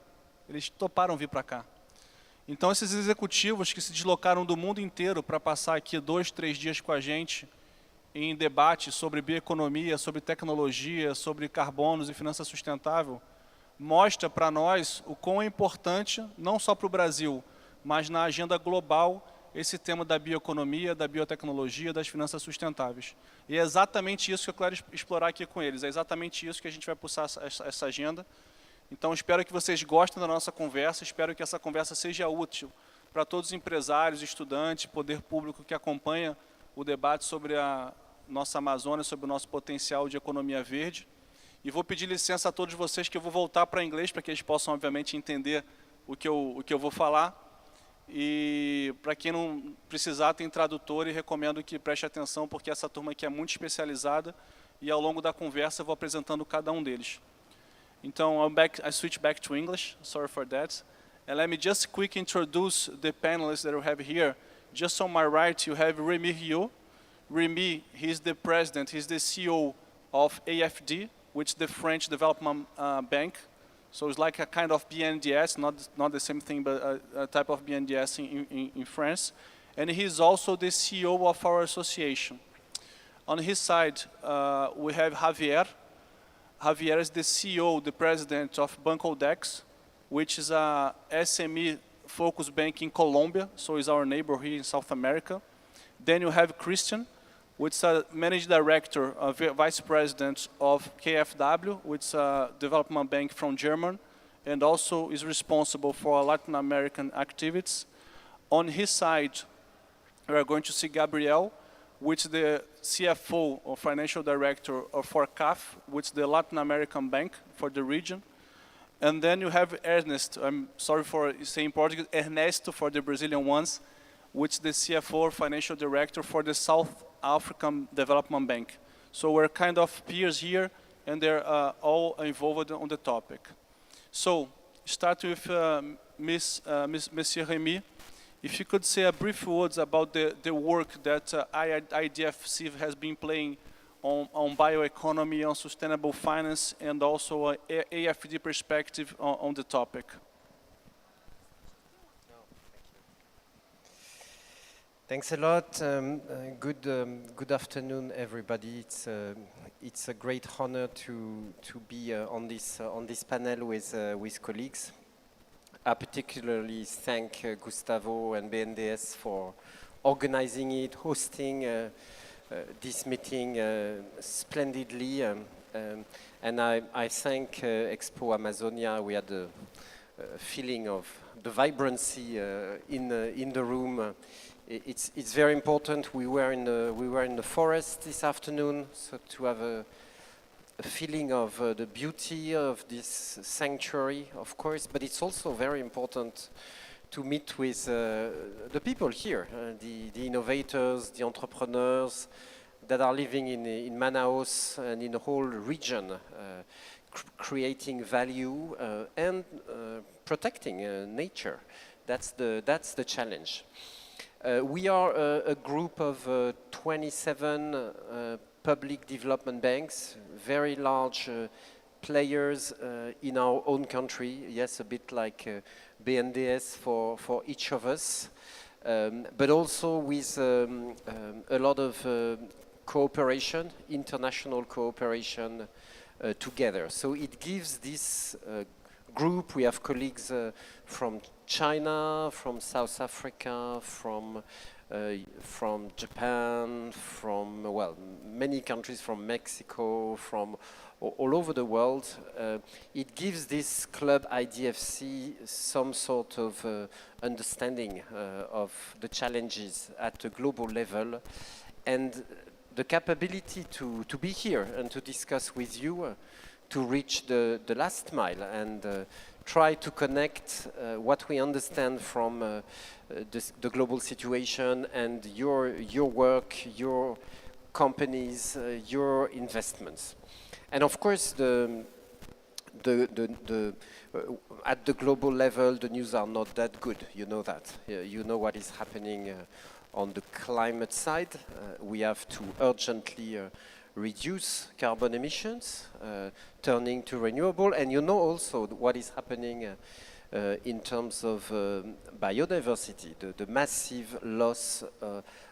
eles toparam vir para cá. Então, esses executivos que se deslocaram do mundo inteiro para passar aqui 2, 3 dias com a gente em debate sobre bioeconomia, sobre tecnologia, sobre carbonos e finança sustentável, mostra para nós o quão é importante, não só para o Brasil, mas na agenda global, esse tema da bioeconomia, da biotecnologia, das finanças sustentáveis. E é exatamente isso que eu quero explorar aqui com eles, é exatamente isso que a gente vai pulsar essa agenda. Então, espero que vocês gostem da nossa conversa, espero que essa conversa seja útil para todos os empresários, estudantes, poder público que acompanha o debate sobre a nossa Amazônia, sobre o nosso potencial de economia verde. E vou pedir licença a todos vocês que eu vou voltar para inglês, para que eles possam, obviamente, entender o que eu vou falar. E para quem não precisar, tem tradutor e recomendo que preste atenção, porque essa turma aqui é muito especializada e ao longo da conversa eu vou apresentando cada um deles. Então, I switch back to English, sorry for that. And let me just quick introduce the panelists that we have here. Just on my right, you have Remy Hughes. Remy, he's the president, he's the CEO of AFD, which is the French Development Bank. So it's like a kind of BNDES, not the same thing, but a type of BNDES in France. And he's also the CEO of our association. On his side, we have Javier. Javier is the CEO, the president of Banco Dex, which is a SME-focused bank in Colombia, so it's our neighbor here in South America. Then you have Christian, which is a managing director, vice president of KfW, which is a development bank from Germany, and also is responsible for Latin American activities. On his side, we are going to see Gabriel, which is the CFO or financial director for CAF, which is the Latin American bank for the region. And then you have Ernest, I'm sorry for saying Portuguese, Ernesto for the Brazilian ones, which is the CFO or financial director for the South African Development Bank. So we're kind of peers here, and they're all involved on the topic. So, start with Monsieur Remy. If you could say a brief words about the work that IDFC has been playing on bioeconomy, on sustainable finance, and also an AFD perspective on the topic. Thanks a lot. Good afternoon, everybody. It's a great honor to be on this panel with colleagues. I particularly thank Gustavo and BNDES for organizing it, hosting this meeting splendidly, and I thank Expo Amazonia. We had a feeling of the vibrancy in the room. It's very important. We were in the forest this afternoon, so to have a feeling of the beauty of this sanctuary, of course, but it's also very important to meet with the people here, the innovators, the entrepreneurs that are living in Manaus and in the whole region, creating value and protecting nature. That's the challenge. We are a group of 27 public development banks, very large players in our own country. Yes, a bit like BNDES for each of us, but also with a lot of cooperation, international cooperation together. So it gives this group, we have colleagues from China, from South Africa, from Japan, from, well, many countries, from Mexico, from all over the world. It gives this club IDFC some sort of understanding of the challenges at a global level, and the capability to be here and to discuss with you, to reach the last mile and try to connect what we understand from the global situation and your work, your companies, your investments. And of course, at the global level, the news are not that good. You know that. You know what is happening on the climate side. We have to urgently reduce carbon emissions, turning to renewable, and you know also what is happening in terms of biodiversity, the massive loss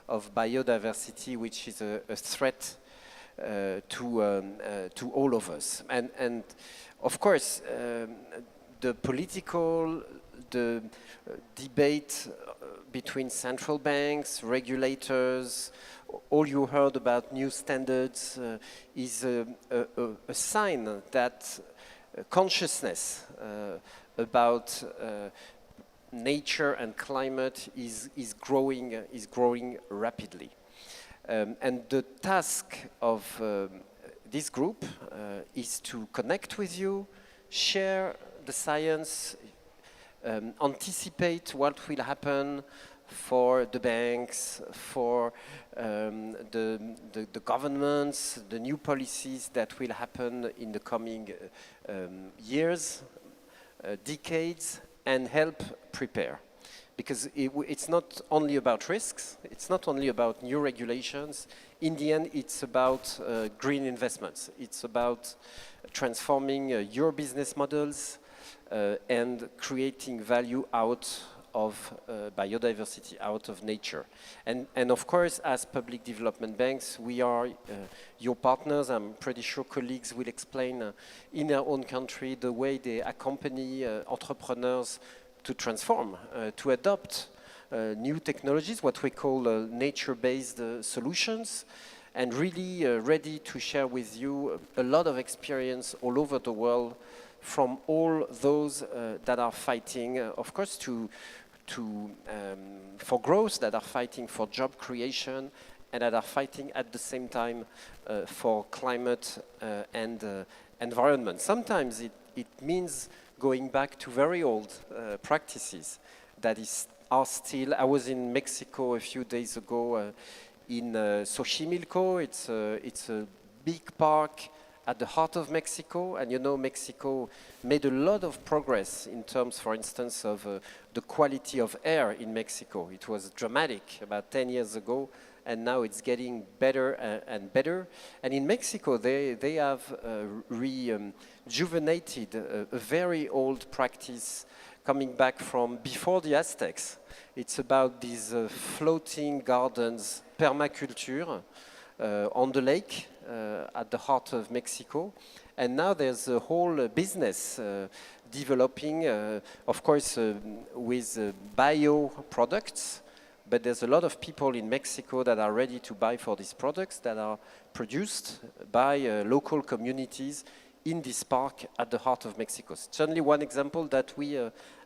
of biodiversity, which is a threat to all of us. And of course, the political, the debate between central banks, regulators, all you heard about new standards is a sign that consciousness about nature and climate is growing rapidly. And the task of this group is to connect with you, share the science, anticipate what will happen for the banks, for the governments, the new policies that will happen in the coming years, decades, and help prepare. Because it's not only about risks, it's not only about new regulations. In the end, it's about green investments. It's about transforming your business models and creating value out of biodiversity, out of nature. And of course, as public development banks, we are your partners. I'm pretty sure colleagues will explain in their own country the way they accompany entrepreneurs to transform, to adopt new technologies, what we call nature-based solutions, and really ready to share with you a lot of experience all over the world from all those that are fighting, of course, for growth, that are fighting for job creation, and that are fighting at the same time for climate and environment. Sometimes it means going back to very old practices that is are still. I was in Mexico a few days ago in Xochimilco. It's a big park at the heart of Mexico, and you know Mexico made a lot of progress in terms, for instance, of the quality of air in Mexico. It was dramatic about 10 years ago, and now it's getting better and better. And in Mexico, they have rejuvenated a very old practice coming back from before the Aztecs. It's about these floating gardens, permaculture, on the lake at the heart of Mexico. And now there's a whole business developing, of course, with bio products. But there's a lot of people in Mexico that are ready to buy for these products that are produced by local communities in this park at the heart of Mexico. It's only one example that we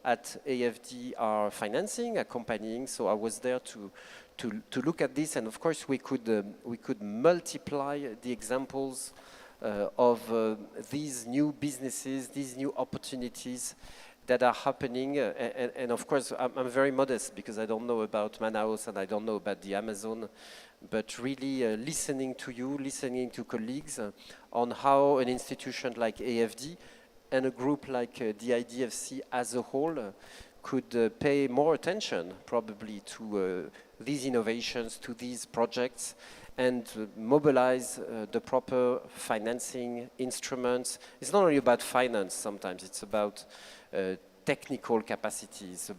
at AFD are financing, accompanying. So I was there to look at this, and of course we could multiply the examples of these new businesses, these new opportunities that are happening, and of course I'm very modest because I don't know about Manaus and I don't know about the Amazon, but really listening to you, listening to colleagues on how an institution like AFD and a group like the IDFC as a whole could pay more attention probably to these innovations, to these projects, and mobilize the proper financing instruments. It's not only about finance sometimes, it's about technical capacities,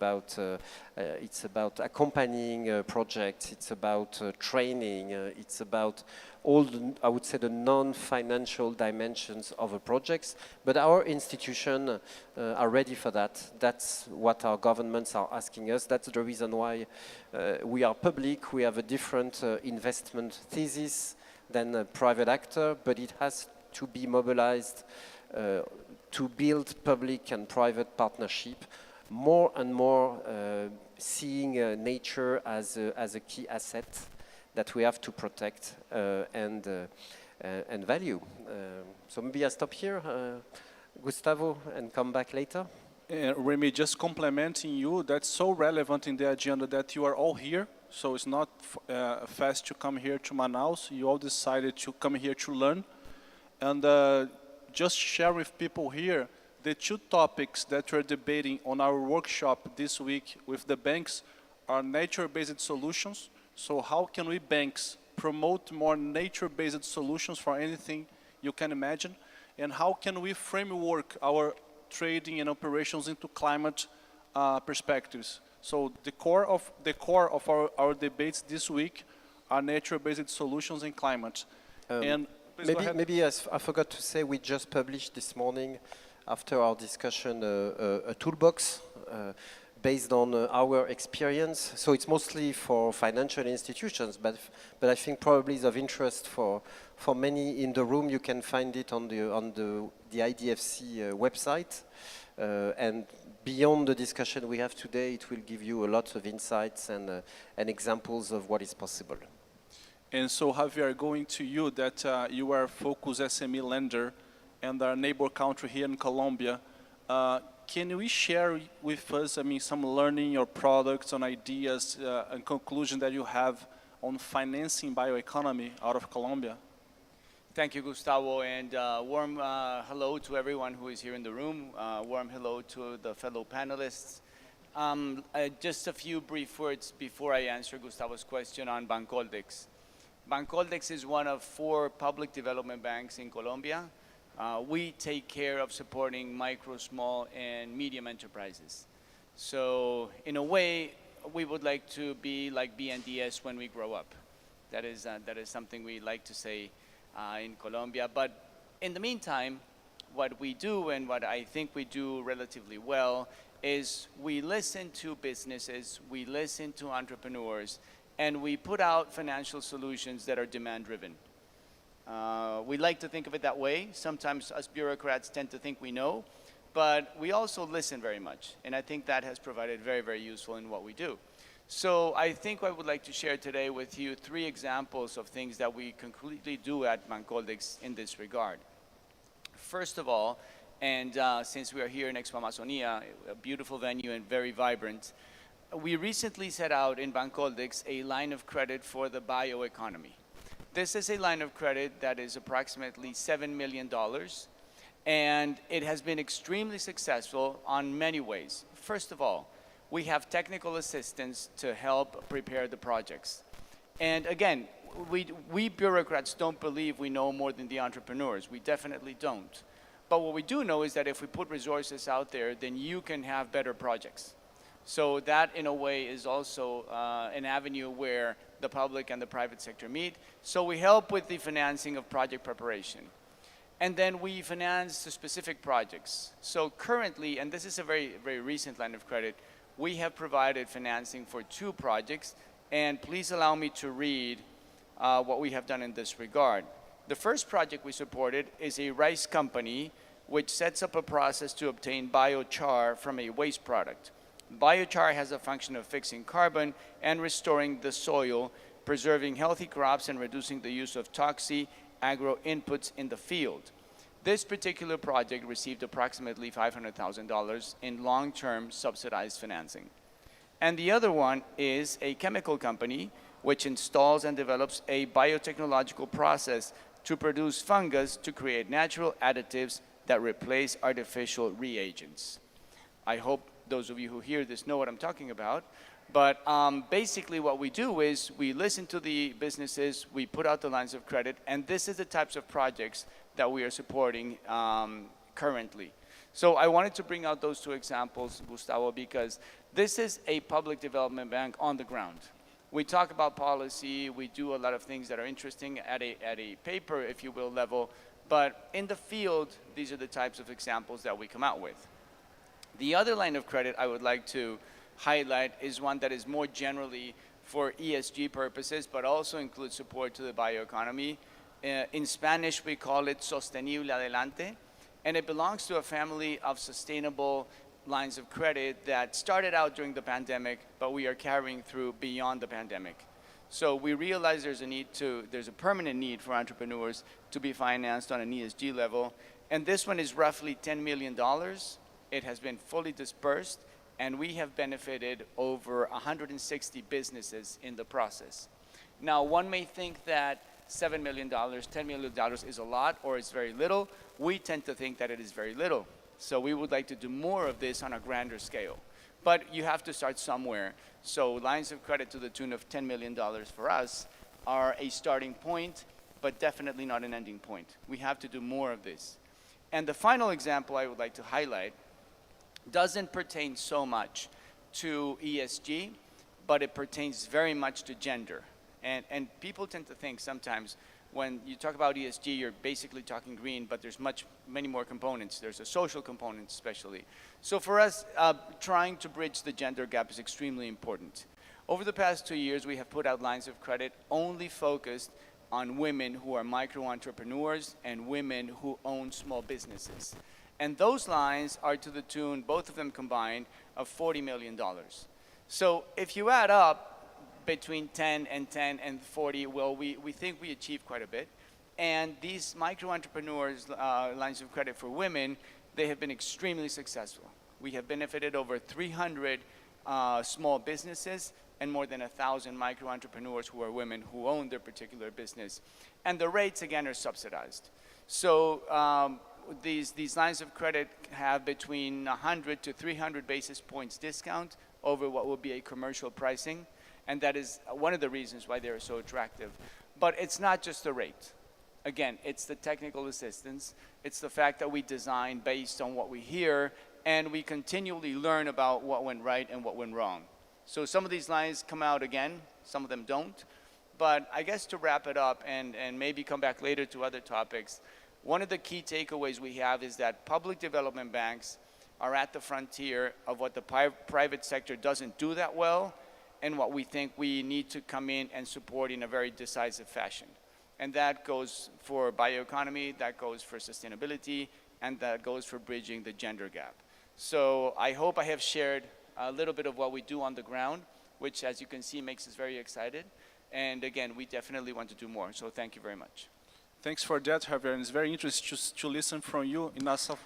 it's about accompanying projects, it's about training, it's about all the, I would say, the non-financial dimensions of a project. But our institution are ready for that. That's what our governments are asking us. That's the reason why we are public. We have a different investment thesis than a private actor, but it has to be mobilized to build public and private partnership, more and more seeing nature as a key asset that we have to protect and value. So maybe I stop here, Gustavo, and come back later. Remy, just complimenting you, that's so relevant in the agenda that you are all here. So it's not fast to come here to Manaus. You all decided to come here to learn. And just share with people here the two topics that we're debating on our workshop this week with the banks are nature-based solutions. So how can we banks promote more nature-based solutions for anything you can imagine? And how can we framework our trading and operations into climate perspectives? So the core of our debates this week are nature-based solutions in climate. And maybe I forgot to say, we just published this morning, after our discussion, a toolbox based on our experience. So it's mostly for financial institutions, but I think probably is of interest for many in the room. You can find it on the IDFC website. And beyond the discussion we have today, it will give you a lot of insights and examples of what is possible. And so, Javier, going to you, that you are a focused SME lender and our neighbor country here in Colombia, can you share with us, some learning or products and ideas and conclusion that you have on financing bioeconomy out of Colombia? Thank you, Gustavo, and warm hello to everyone who is here in the room. Warm hello to the fellow panelists. Just a few brief words before I answer Gustavo's question on Bancoldex. Bancoldex is one of 4 public development banks in Colombia. We take care of supporting micro, small, and medium enterprises. So in a way, we would like to be like BNDES when we grow up. That is something we like to say in Colombia. But in the meantime, what we do and what I think we do relatively well is we listen to businesses, we listen to entrepreneurs, and we put out financial solutions that are demand-driven. We like to think of it that way. Sometimes us bureaucrats tend to think we know, but we also listen very much. And I think that has provided very, very useful in what we do. So I think I would like to share today with you 3 examples of things that we concretely do at Bancoldex in this regard. First of all, and since we are here in Expo Amazonia, a beautiful venue and very vibrant, we recently set out in Bancoldex a line of credit for the bioeconomy. This is a line of credit that is approximately $7 million, and it has been extremely successful on many ways. First of all, we have technical assistance to help prepare the projects. And again, we bureaucrats don't believe we know more than the entrepreneurs. We definitely don't. But what we do know is that if we put resources out there, then you can have better projects. So that, in a way, is also an avenue where the public and the private sector meet. So we help with the financing of project preparation. And then we finance the specific projects. So currently, and this is a very, very recent line of credit, we have provided financing for 2 projects. And please allow me to read what we have done in this regard. The first project we supported is a rice company which sets up a process to obtain biochar from a waste product. Biochar has a function of fixing carbon and restoring the soil, preserving healthy crops and reducing the use of toxic agro inputs in the field. This particular project received approximately $500,000 in long-term subsidized financing. And the other one is a chemical company which installs and develops a biotechnological process to produce fungus to create natural additives that replace artificial reagents. I hope those of you who hear this know what I'm talking about. But basically what we do is we listen to the businesses, we put out the lines of credit, and this is the types of projects that we are supporting currently. So I wanted to bring out those 2 examples, Gustavo, because this is a public development bank on the ground. We talk about policy, we do a lot of things that are interesting at a paper, if you will, level, but in the field, these are the types of examples that we come out with. The other line of credit I would like to highlight is one that is more generally for ESG purposes, but also includes support to the bioeconomy. In Spanish, we call it Sostenible Adelante, and it belongs to a family of sustainable lines of credit that started out during the pandemic, but we are carrying through beyond the pandemic. So we realize there's a permanent need for entrepreneurs to be financed on an ESG level, and this one is roughly $10 million. It has been fully dispersed, and we have benefited over 160 businesses in the process. Now, one may think that $7 million, $10 million is a lot or it's very little. We tend to think that it is very little. So we would like to do more of this on a grander scale. But you have to start somewhere. So lines of credit to the tune of $10 million for us are a starting point, but definitely not an ending point. We have to do more of this. And the final example I would like to highlight doesn't pertain so much to ESG, but it pertains very much to gender. And people tend to think sometimes when you talk about ESG, you're basically talking green, but there's many more components. There's a social component especially. So for us, trying to bridge the gender gap is extremely important. Over the past 2 years, we have put out lines of credit only focused on women who are micro-entrepreneurs and women who own small businesses. And those lines are to the tune, both of them combined, of $40 million. So if you add up between 10 and 40, well, we think we achieved quite a bit. And these micro-entrepreneurs lines of credit for women, they have been extremely successful. We have benefited over 300 small businesses and more than 1,000 micro-entrepreneurs who are women who own their particular business. And the rates, again, are subsidized. So these lines of credit have between 100 to 300 basis points discount over what would be a commercial pricing. And that is one of the reasons why they are so attractive. But it's not just the rate. Again, it's the technical assistance. It's the fact that we design based on what we hear, and we continually learn about what went right and what went wrong. So some of these lines come out again, some of them don't. But I guess to wrap it up and maybe come back later to other topics, one of the key takeaways we have is that public development banks are at the frontier of what the private sector doesn't do that well, and what we think we need to come in and support in a very decisive fashion. And that goes for bioeconomy, that goes for sustainability, and that goes for bridging the gender gap. So I hope I have shared a little bit of what we do on the ground, which, as you can see, makes us very excited. And again, we definitely want to do more. So thank you very much. Thanks for that, Javier. And it's very interesting to listen from you in NASA.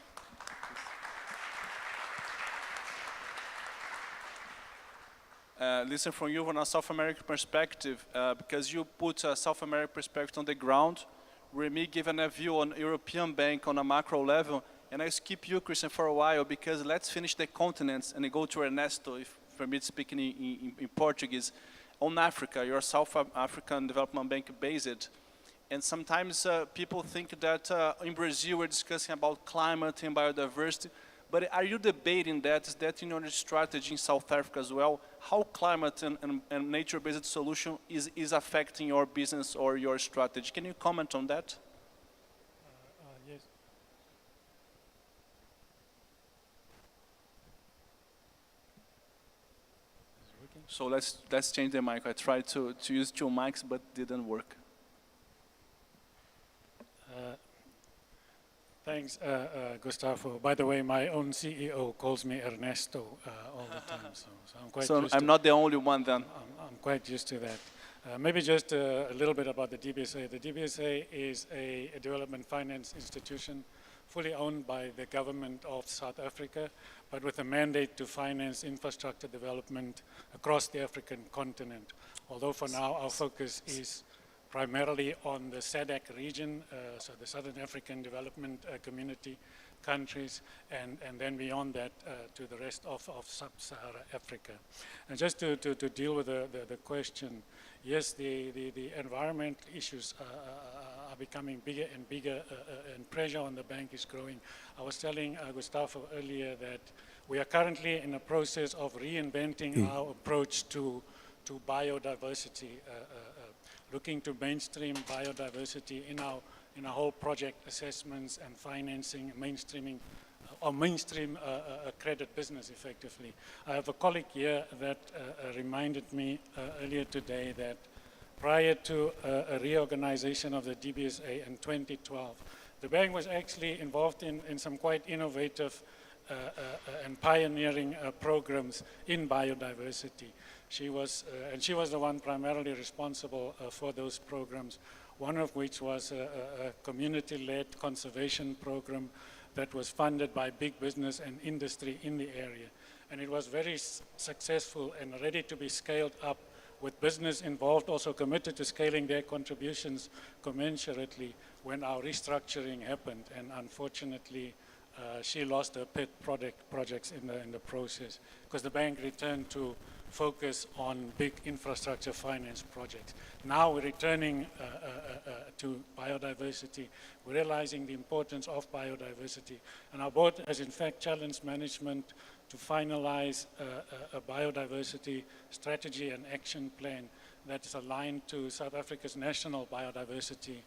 listen from you from a South American perspective, because you put a South American perspective on the ground, where me giving a view on European bank on a macro level, and I skip you, Christian, for a while, because let's finish the continents and go to Ernesto, if for me speaking in Portuguese, on Africa. You're a South African Development Bank based, and sometimes people think that in Brazil we're discussing about climate and biodiversity, but are you debating that? Is that in your strategy in South Africa as well? How climate and nature-based solution is affecting your business or your strategy? Can you comment on that? Yes. So let's change the mic. I tried to use 2 mics, but didn't work. Thanks, Gustavo. By the way, my own CEO calls me Ernesto all the time, so I'm quite used I'm not the only one then. I'm quite used to that. Maybe just a little bit about the DBSA. The DBSA is a development finance institution fully owned by the government of South Africa, but with a mandate to finance infrastructure development across the African continent. Although for now our focus is primarily on the SADC region, so the Southern African Development Community countries, and then beyond that to the rest of sub-Sahara Africa. And just to deal with the question, yes, the environment issues are becoming bigger and bigger, and pressure on the bank is growing. I was telling Gustavo earlier that we are currently in a process of reinventing our approach to biodiversity, looking to mainstream biodiversity in our whole project assessments and financing, mainstreaming or mainstream credit business effectively. I have a colleague here that reminded me earlier today that prior to a reorganization of the DBSA in 2012, the bank was actually involved in some quite innovative and pioneering programs in biodiversity. She was the one primarily responsible for those programs, one of which was a community-led conservation program that was funded by big business and industry in the area. And it was very successful and ready to be scaled up, with business involved also committed to scaling their contributions commensurately when our restructuring happened. And unfortunately, she lost her pet projects in the process, because the bank returned to focus on big infrastructure finance projects. Now we're returning to biodiversity. We're realizing the importance of biodiversity. And our board has in fact challenged management to finalize a biodiversity strategy and action plan that is aligned to South Africa's national biodiversity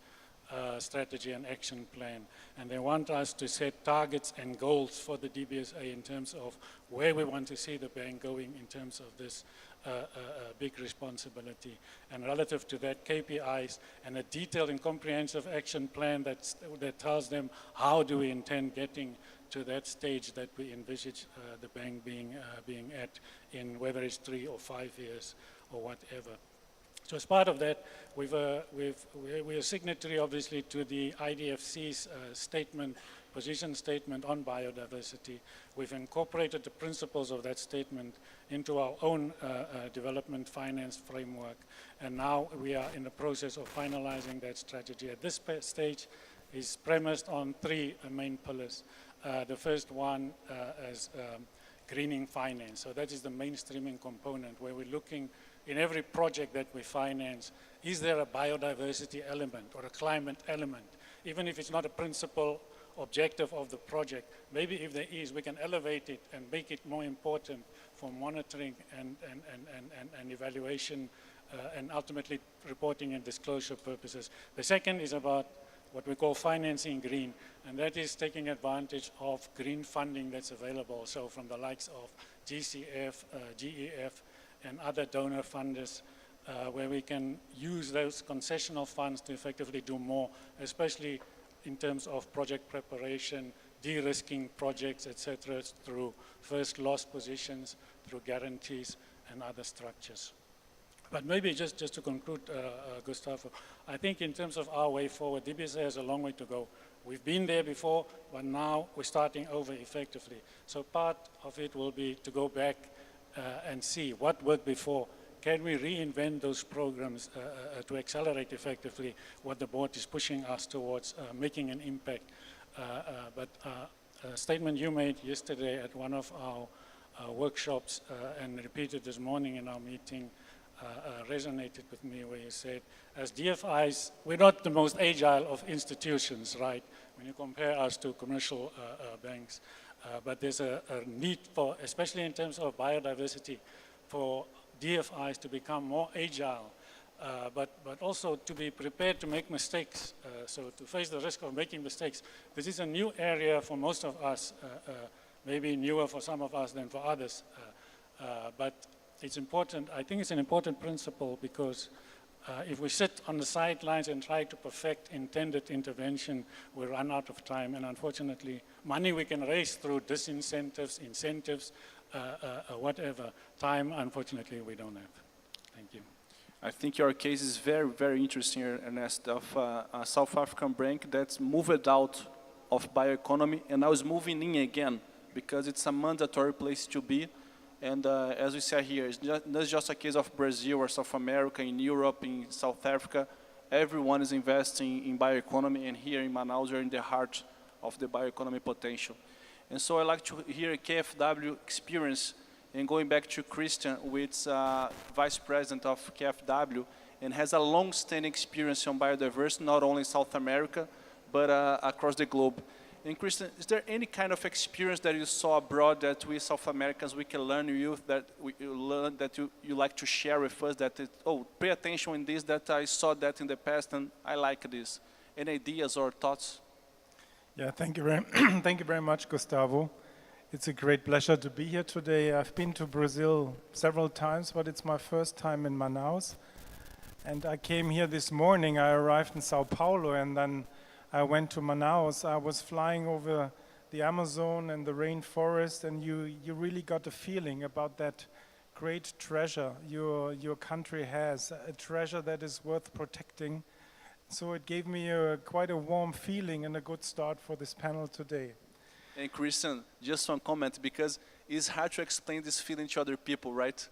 strategy and action plan. And they want us to set targets and goals for the DBSA in terms of where we want to see the bank going in terms of this big responsibility. And relative to that, KPIs and a detailed and comprehensive action plan that tells them how do we intend getting to that stage that we envisage the bank being at in whether it's 3 or 5 years or whatever. So as part of that, we're a signatory, obviously, to the IDFC's position statement on biodiversity. We've incorporated the principles of that statement into our own development finance framework, and now we are in the process of finalizing that strategy. At this stage, is premised on 3 main pillars. The first one is greening finance. So that is the mainstreaming component, where we're looking in every project that we finance, is there a biodiversity element or a climate element? Even if it's not a principal objective of the project, maybe if there is, we can elevate it and make it more important for monitoring and evaluation and ultimately reporting and disclosure purposes. The second is about what we call financing green, and that is taking advantage of green funding that's available. So from the likes of GCF, GEF, and other donor funders, where we can use those concessional funds to effectively do more, especially in terms of project preparation, de-risking projects, etc., through first loss positions, through guarantees and other structures. But maybe just to conclude, Gustavo, I think in terms of our way forward, DBSA has a long way to go. We've been there before, but now we're starting over effectively. So part of it will be to go back and see what worked before. Can we reinvent those programs to accelerate effectively what the board is pushing us towards making an impact? But a statement you made yesterday at one of our workshops and repeated this morning in our meeting resonated with me, where you said, as DFIs, we're not the most agile of institutions, right? When you compare us to commercial banks. But there's a need for, especially in terms of biodiversity, for DFIs to become more agile, but also to be prepared to make mistakes, so to face the risk of making mistakes. This is a new area for most of us, maybe newer for some of us than for others, but it's important. I think it's an important principle, because if we sit on the sidelines and try to perfect intended intervention, we run out of time, and unfortunately, money we can raise through disincentives, incentives, whatever. Time, unfortunately, we don't have. Thank you. I think your case is very, very interesting, Ernest, of a South African bank that's moved out of bioeconomy and now is moving in again, because it's a mandatory place to be. And as we say here, it's not just a case of Brazil or South America, in Europe, in South Africa. Everyone is investing in bioeconomy, and here in Manaus, we're in the heart of the bioeconomy potential. And so I'd like to hear KfW experience, and going back to Christian, who is Vice President of KfW, and has a long-standing experience on biodiversity, not only in South America, but across the globe. And Christian, is there any kind of experience that you saw abroad that we South Americans, we can learn you like to share with us, that, pay attention in this, that I saw that in the past and I like this? Any ideas or thoughts? Yeah, thank you very much, Gustavo. It's a great pleasure to be here today. I've been to Brazil several times, but it's my first time in Manaus. And I came here this morning. I arrived in Sao Paulo, and then I went to Manaus. I was flying over the Amazon and the rainforest, and you really got a feeling about that great treasure your country has, a treasure that is worth protecting. So it gave me quite a warm feeling and a good start for this panel today. And Christian, just one comment, because it's hard to explain this feeling to other people, right?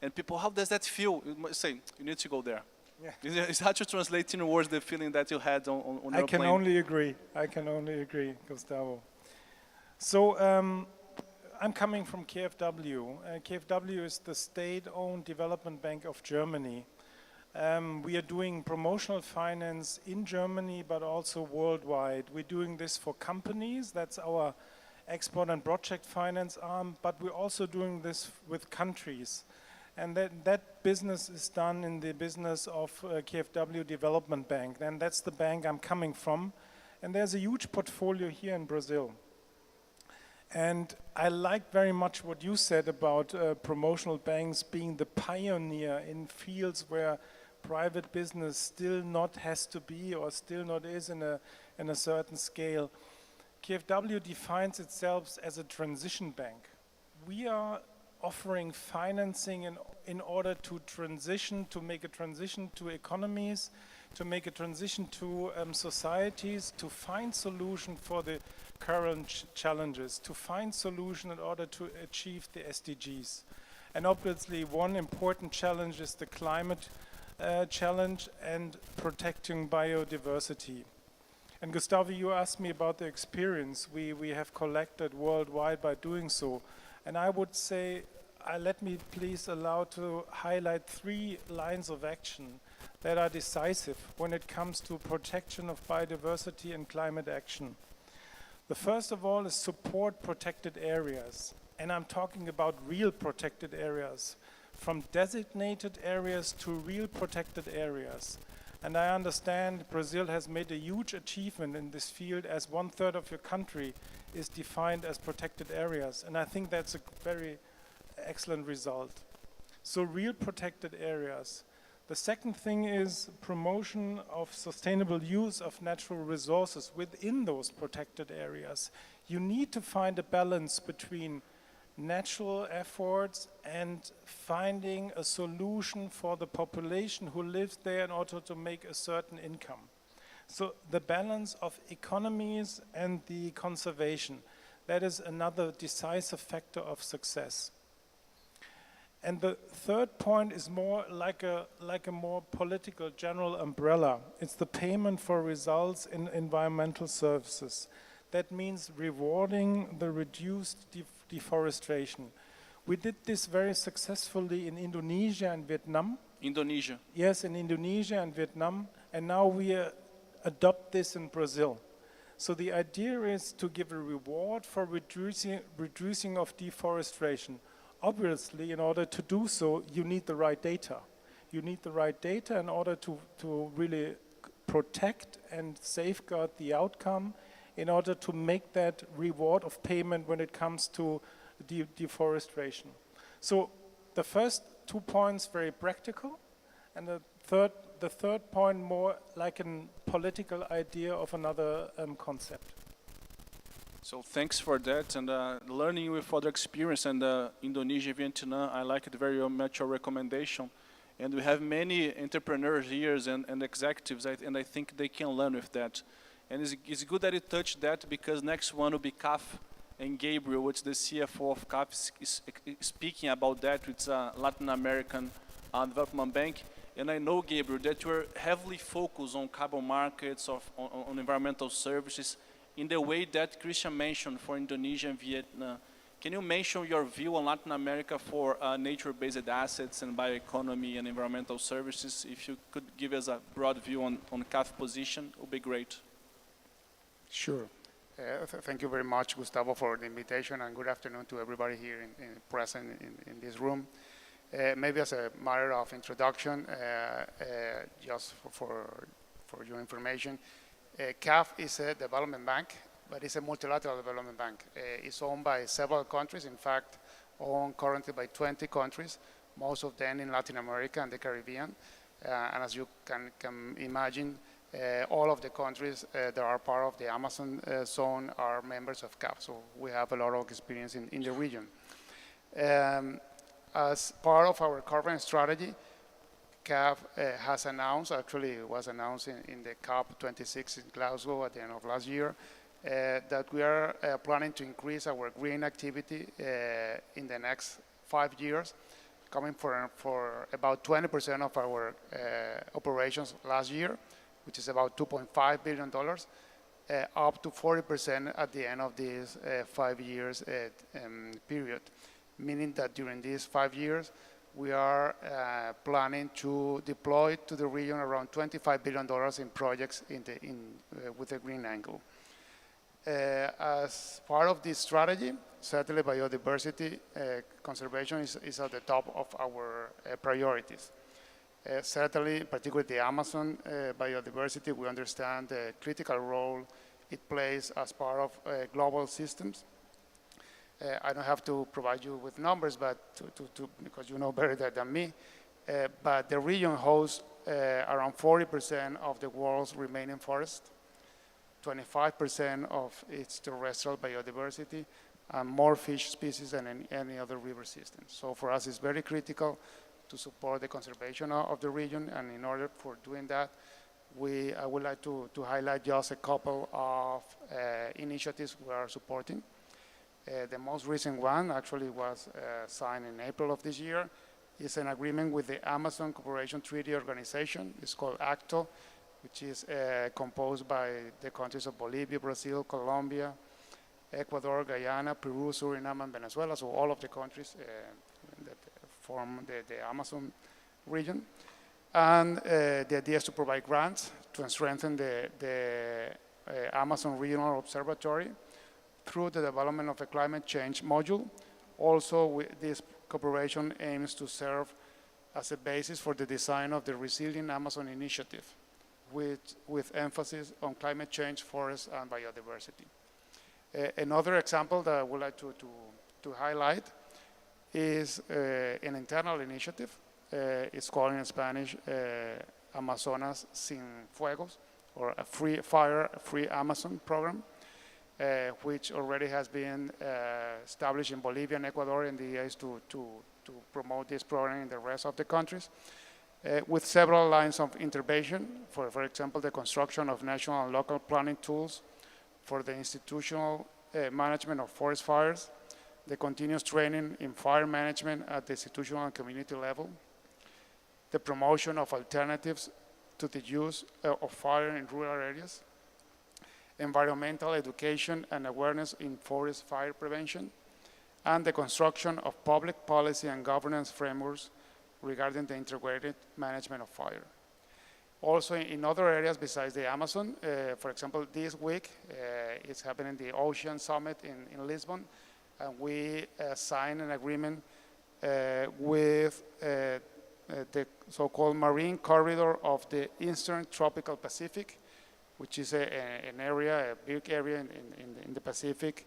And people, how does that feel? You say, you need to go there. Yeah. It's hard to translate in words the feeling that you had on your plane. I can only agree, Gustavo. So I'm coming from KfW. KfW is the state-owned development bank of Germany. We are doing promotional finance in Germany, but also worldwide. We're doing this for companies. That's our export and project finance arm, but we're also doing this with countries. And that business is done in the business of KfW Development Bank. And that's the bank I'm coming from. And there's a huge portfolio here in Brazil. And I like very much what you said about promotional banks being the pioneer in fields where private business still not has to be, or still not is in a certain scale. KfW defines itself as a transition bank. We are offering financing in order to transition, to make a transition to economies, to make a transition to societies, to find solution for the current challenges, to find solution in order to achieve the SDGs. And obviously one important challenge is the climate challenge and protecting biodiversity. And Gustavo, you asked me about the experience we have collected worldwide by doing so. And I would say, let me please allow to highlight 3 lines of action that are decisive when it comes to protection of biodiversity and climate action. The first of all is support protected areas. And I'm talking about real protected areas, from designated areas to real protected areas. And I understand Brazil has made a huge achievement in this field, as 1/3 of your country is defined as protected areas. And I think that's a very excellent result. So real protected areas. The second thing is promotion of sustainable use of natural resources within those protected areas. You need to find a balance between natural efforts and finding a solution for the population who lives there in order to make a certain income. So the balance of economies and the conservation, that is another decisive factor of success. And the third point is more like a more political general umbrella. It's the payment for results in environmental services. That means rewarding the reduced deforestation. We did this very successfully in Indonesia and Vietnam. Indonesia. Yes, in Indonesia and Vietnam, and now we adopt this in Brazil. So the idea is to give a reward for reducing of deforestation. Obviously, in order to do so, you need the right data. You need the right data in order to really protect and safeguard the outcome, in order to make that reward of payment when it comes to deforestation. So the first 2 points very practical, and the third point more like a political idea of another concept. So thanks for that, and learning with other experience, and Indonesia, Vietnam, I like it very much, your recommendation. And we have many entrepreneurs here and executives, and I think they can learn with that. And it's good that you touched that, because next one will be CAF, and Gabriel, which the CFO of CAF, is speaking about that. It's a Latin American development bank. And I know, Gabriel, that you are heavily focused on carbon markets, on environmental services, in the way that Christian mentioned for Indonesia and Vietnam. Can you mention your view on Latin America for nature-based assets and bioeconomy and environmental services? If you could give us a broad view on CAF position, it would be great. Sure. Thank you very much, Gustavo, for the invitation, and good afternoon to everybody here present in this room. Maybe as a matter of introduction, just for your information, CAF is a development bank, but it's a multilateral development bank. It's owned by several countries, in fact, owned currently by 20 countries, most of them in Latin America and the Caribbean. And as you can imagine, all of the countries that are part of the Amazon zone are members of CAF, so we have a lot of experience in the region. As part of our carbon strategy, CAF has announced, actually it was announced in the COP26 in Glasgow at the end of last year, that we are planning to increase our green activity in the next 5 years, coming for about 20% of our operations last year, which is about $2.5 billion, up to 40% at the end of this 5 years period, meaning that during these 5 years, we are planning to deploy to the region around $25 billion in projects with a green angle. As part of this strategy, certainly biodiversity conservation is at the top of our priorities. Certainly, particularly the Amazon biodiversity, we understand the critical role it plays as part of global systems. I don't have to provide you with numbers, but because you know better than me, but the region hosts around 40% of the world's remaining forest, 25% of its terrestrial biodiversity, and more fish species than any other river system. So for us, it's very critical to support the conservation of the region, and in order for doing that, I would like to highlight just a couple of initiatives we are supporting. The most recent one actually was signed in April of this year. It's an agreement with the Amazon Cooperation Treaty Organization. It's called ACTO, which is composed by the countries of Bolivia, Brazil, Colombia, Ecuador, Guyana, Peru, Suriname, and Venezuela, so all of the countries that form the Amazon region. And the idea is to provide grants to strengthen the Amazon Regional Observatory through the development of a climate change module. Also, this cooperation aims to serve as a basis for the design of the Resilient Amazon Initiative, with emphasis on climate change, forest, and biodiversity. Another example that I would like to highlight is an internal initiative. It's called in Spanish Amazonas Sin Fuegos, or a free Amazon program, which already has been established in Bolivia and Ecuador, and the idea is to promote this program in the rest of the countries, with several lines of intervention, for example, the construction of national and local planning tools for the institutional management of forest fires, the continuous training in fire management at the institutional and community level, the promotion of alternatives to the use of fire in rural areas, environmental education and awareness in forest fire prevention, and the construction of public policy and governance frameworks regarding the integrated management of fire. Also in other areas besides the Amazon, for example, this week it's happening the Ocean Summit in Lisbon, and we signed an agreement with the so-called marine corridor of the Eastern Tropical Pacific, which is an area, a big area in the Pacific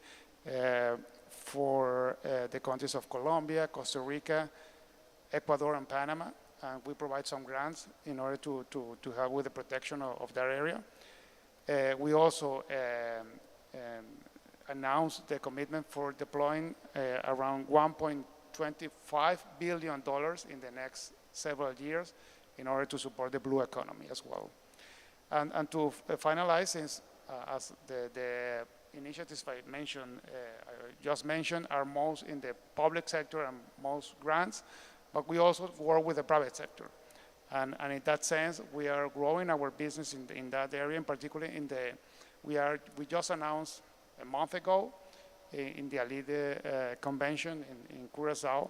for the countries of Colombia, Costa Rica, Ecuador, and Panama. And we provide some grants in order to help with the protection of that area. We also announced the commitment for deploying around $1.25 billion in the next several years in order to support the blue economy as well. And to finalize, since as the initiatives I just mentioned are most in the public sector and most grants, but we also work with the private sector. And in that sense, we are growing our business in that area, in particular we just announced a month ago in the ALIDE convention in Curacao,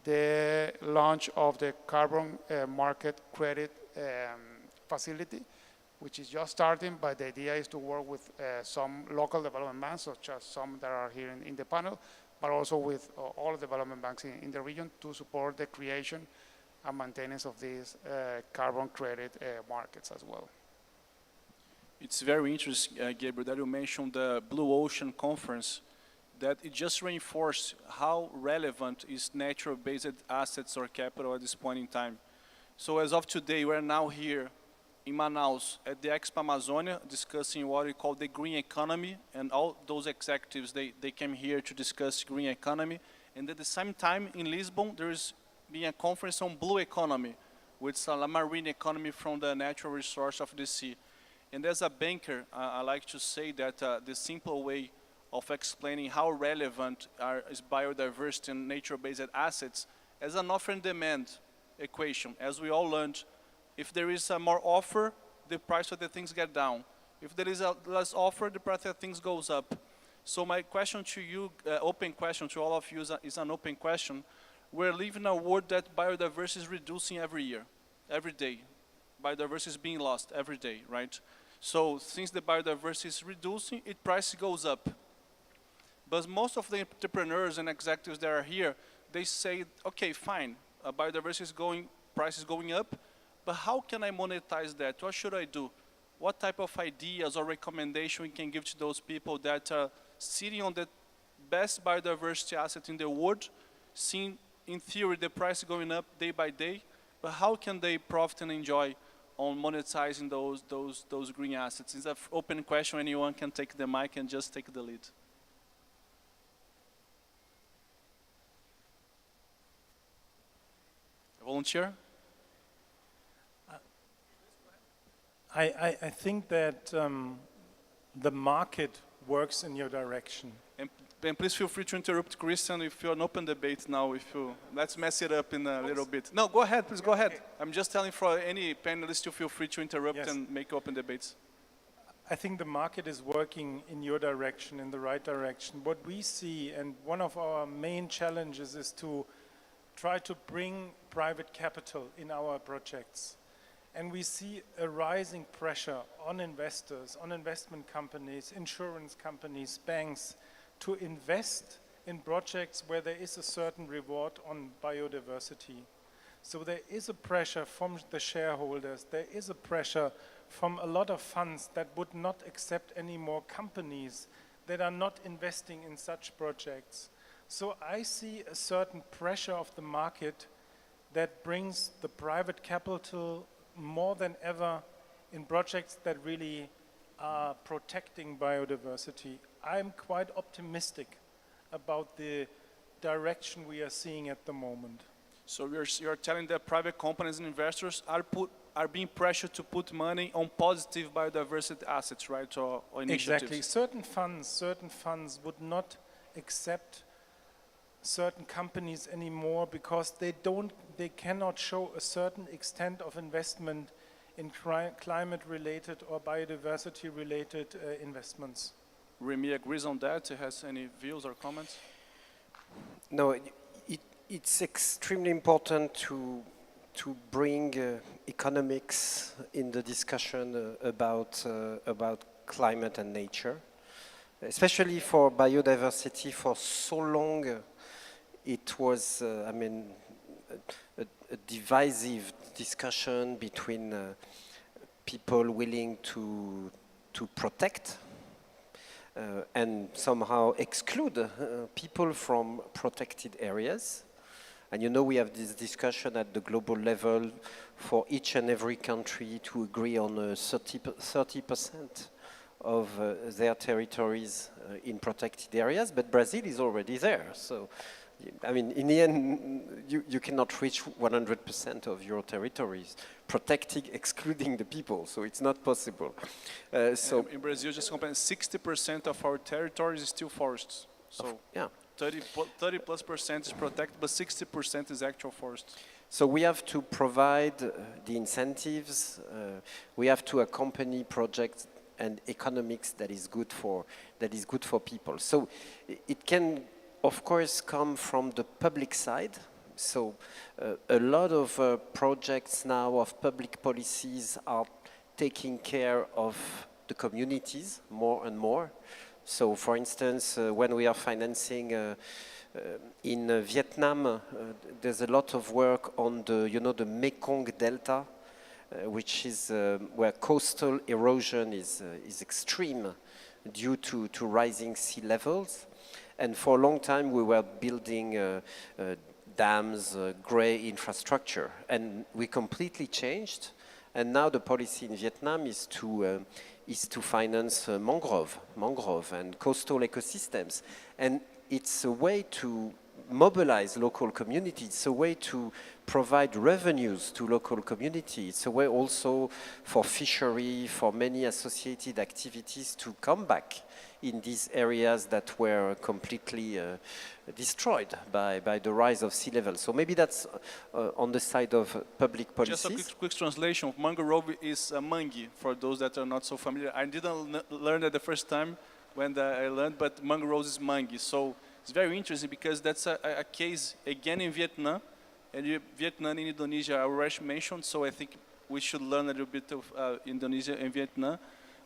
the launch of the carbon market credit facility, which is just starting, but the idea is to work with some local development banks, such as some that are here in the panel, but also with all development banks in the region to support the creation and maintenance of these carbon credit markets as well. It's very interesting, Gabriel, that you mentioned the Blue Ocean Conference, that it just reinforced how relevant is natural-based assets or capital at this point in time. So as of today, we're now here in Manaus at the Expo Amazônia discussing what we call the green economy, and all those executives, they came here to discuss green economy. And at the same time in Lisbon, there is being a conference on blue economy, which is a marine economy from the natural resource of the sea. And as a banker, I like to say that the simple way of explaining how relevant is biodiversity and nature-based assets as an offer and demand equation. As we all learned, if there is a more offer, the price of the things get down. If there is a less offer, the price of things goes up. So my question to you, open question to all of you is an open question. We're living in a world that biodiversity is reducing every year, every day. Biodiversity is being lost every day, right? So since the biodiversity is reducing, its price goes up. But most of the entrepreneurs and executives that are here, they say, okay, fine, biodiversity price is going up, but how can I monetize that? What should I do? What type of ideas or recommendation we can give to those people that are sitting on the best biodiversity asset in the world, seeing in theory the price going up day by day, but how can they profit and enjoy on monetizing those green assets? It's an open question. Anyone can take the mic and just take the lead. Volunteer? I think that the market works in your direction. And please feel free to interrupt Christian if you're an open debate now. Let's mess it up in a little bit. No, go ahead, please go ahead. I'm just telling for any panelist to feel free to interrupt and make open debates. I think the market is working in your direction, in the right direction. What we see, and one of our main challenges is to try to bring private capital in our projects. And we see a rising pressure on investors, on investment companies, insurance companies, banks, to invest in projects where there is a certain reward on biodiversity. So there is a pressure from the shareholders, there is a pressure from a lot of funds that would not accept any more companies that are not investing in such projects. So I see a certain pressure of the market that brings the private capital more than ever in projects that really are protecting biodiversity. I'm quite optimistic about the direction we are seeing at the moment. So you're telling that private companies and investors are being pressured to put money on positive biodiversity assets, right, or initiatives? Exactly. Certain funds would not accept certain companies anymore because they cannot show a certain extent of investment in climate-related or biodiversity-related investments. Remy agrees on that. He has any views or comments? No, it's extremely important to bring economics in the discussion about climate and nature, especially for biodiversity. For so long, it was, I mean, a divisive discussion between people willing to protect and somehow exclude people from protected areas. And you know, we have this discussion at the global level for each and every country to agree on 30% of their territories in protected areas, but Brazil is already there. So, I mean, in the end, you cannot reach 100% of your territories, protecting, excluding the people, so it's not possible. So in Brazil, just compare, 60% of our territories is still forests. So yeah. 30+% is protected, but 60% is actual forests. So we have to provide the incentives, we have to accompany projects and economics that is good for people. So it can, of course, come from the public side. So a lot of projects now of public policies are taking care of the communities more and more. So, for instance, when we are financing in Vietnam, there's a lot of work on the Mekong Delta, which is where coastal erosion is extreme due to rising sea levels. And for a long time, we were building dams, gray infrastructure, and we completely changed. And now the policy in Vietnam is to finance mangrove and coastal ecosystems. And it's a way to mobilize local communities. It's a way to provide revenues to local communities. It's a way also for fishery, for many associated activities to come back in these areas that were completely destroyed by the rise of sea level. So maybe that's on the side of public policies. Just a quick translation. Mangrove is mangue, for those that are not so familiar. I didn't learn that the first time when I learned, but mangrove is mangue. So it's very interesting because that's a case, again, in Vietnam. And Vietnam and Indonesia are already mentioned, so I think we should learn a little bit of Indonesia and Vietnam.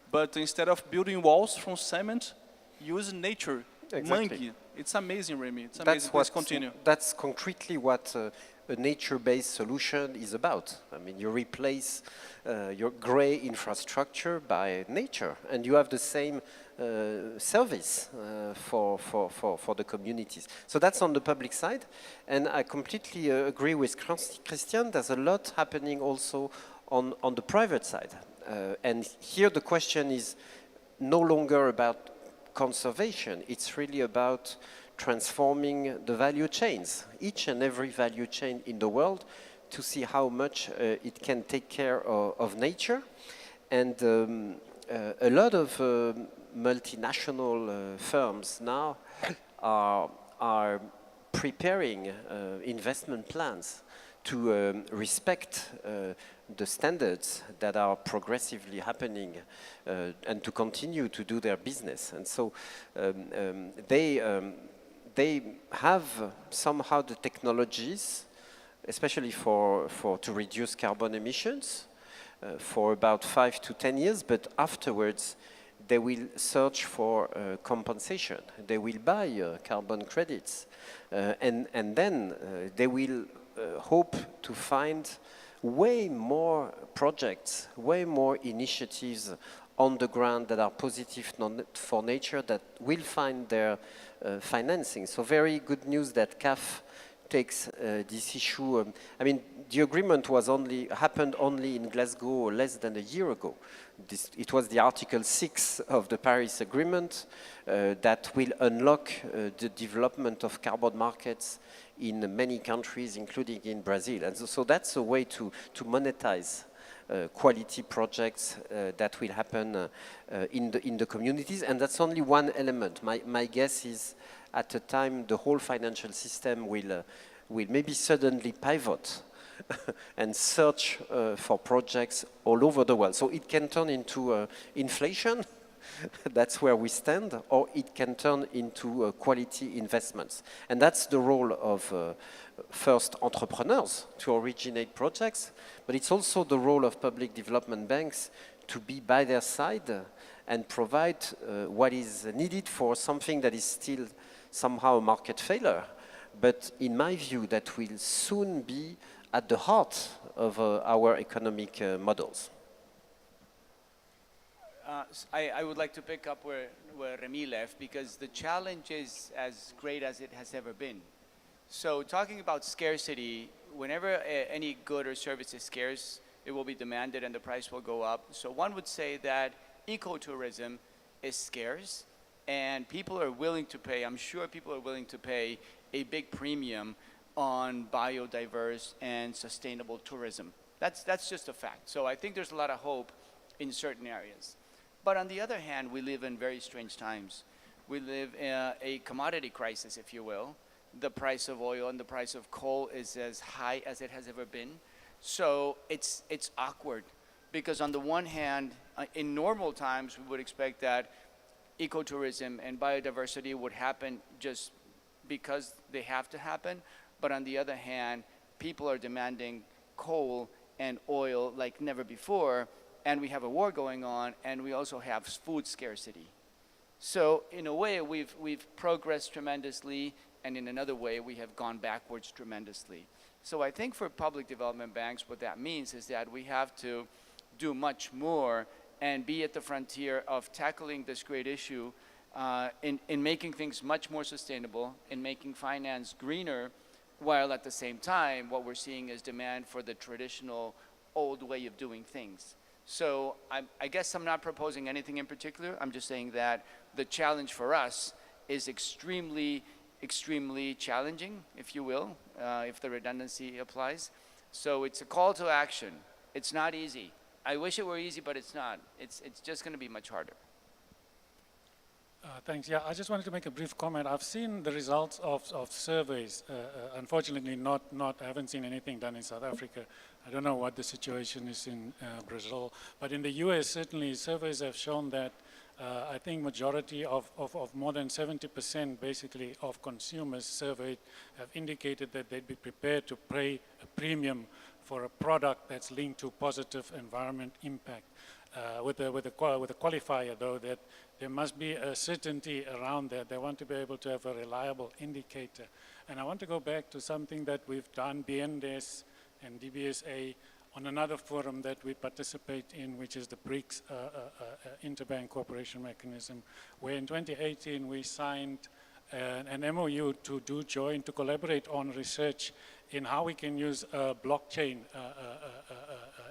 But instead of building walls from cement, use nature, mangue. It's amazing, Remy. It's amazing. Please continue. That's concretely what a nature-based solution is about. I mean, you replace your gray infrastructure by nature, and you have the same service for the communities. So that's on the public side, and I completely agree with Christian. There's a lot happening also on the private side. And here the question is no longer about conservation, it's really about transforming the value chains, each and every value chain in the world, to see how much it can take care of nature. And a lot of multinational firms now are preparing investment plans to respect the standards that are progressively happening and to continue to do their business. And so they have somehow the technologies, especially to reduce carbon emissions for about 5 to 10 years, but afterwards they will search for compensation. They will buy carbon credits, and then they will hope to find way more projects, way more initiatives on the ground that are positive for nature that will find their financing. So very good news that CAF takes this issue. I mean, the agreement happened only in Glasgow less than a year ago. It was the Article 6 of the Paris Agreement that will unlock the development of carbon markets in many countries, including in Brazil. And so that's a way to monetize quality projects that will happen in the communities. And that's only one element. My guess is at a time the whole financial system will maybe suddenly pivot and search for projects all over the world. So it can turn into inflation, that's where we stand, or it can turn into quality investments. And that's the role of first entrepreneurs to originate projects, but it's also the role of public development banks to be by their side and provide what is needed for something that is still somehow a market failure, but in my view that will soon be at the heart of our economic models. I would like to pick up where Remy left, because the challenge is as great as it has ever been. So talking about scarcity, whenever any good or service is scarce, it will be demanded and the price will go up. So one would say that ecotourism is scarce and people are willing to pay, I'm sure people are willing to pay a big premium on biodiverse and sustainable tourism. That's just a fact. So I think there's a lot of hope in certain areas. But on the other hand, we live in very strange times. We live in a commodity crisis, if you will. The price of oil and the price of coal is as high as it has ever been. So it's awkward, because on the one hand, in normal times, we would expect that ecotourism and biodiversity would happen just because they have to happen. But on the other hand, people are demanding coal and oil like never before, and we have a war going on, and we also have food scarcity. So in a way, we've progressed tremendously, and in another way, we have gone backwards tremendously. So I think for public development banks, what that means is that we have to do much more and be at the frontier of tackling this great issue in making things much more sustainable, in making finance greener, while at the same time, what we're seeing is demand for the traditional old way of doing things. So I guess I'm not proposing anything in particular. I'm just saying that the challenge for us is extremely challenging, if you will, if the redundancy applies. So it's a call to action. It's not easy. I wish it were easy, but it's not. It's just going to be much harder. Thanks. Yeah, I just wanted to make a brief comment. I've seen the results of surveys. Unfortunately, I haven't seen anything done in South Africa. I don't know what the situation is in Brazil, but in the US, certainly surveys have shown that I think majority of more than 70% basically of consumers surveyed have indicated that they'd be prepared to pay a premium for a product that's linked to positive environment impact. With a qualifier, though, that there must be a certainty around that. They want to be able to have a reliable indicator. And I want to go back to something that we've done, BNDES and DBSA, on another forum that we participate in, which is the BRICS Interbank Cooperation Mechanism, where in 2018 we signed an MOU to collaborate on research in how we can use blockchain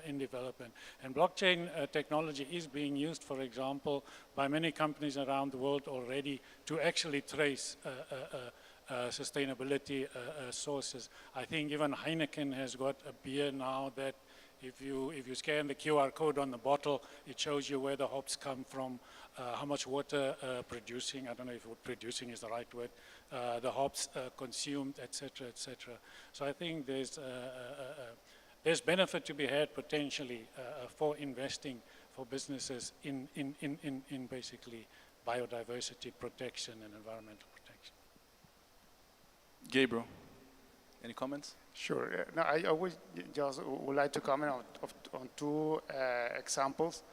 in development. And blockchain technology is being used, for example, by many companies around the world already to actually trace sustainability sources. I think even Heineken has got a beer now that if you scan the QR code on the bottle, it shows you where the hops come from, how much water producing, I don't know if producing is the right word, the hops consumed, etc., etc. So I think there's benefit to be had potentially for investing for businesses in basically biodiversity protection and environmental protection. Gabriel, any comments? Sure. No, I always just would like to comment on two examples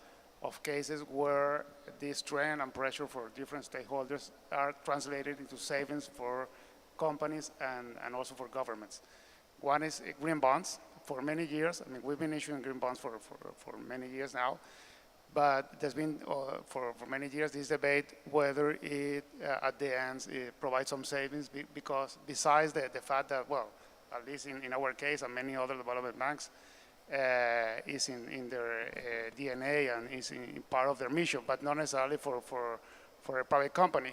of cases where this trend and pressure for different stakeholders are translated into savings for companies and also for governments. One is green bonds. For many years, I mean, we've been issuing green bonds for many years now, but there's been for many years this debate whether it at the end it provides some savings, because besides the fact that, well, at least in our case and many other development banks, is in their DNA and is in part of their mission, but not necessarily for a private company.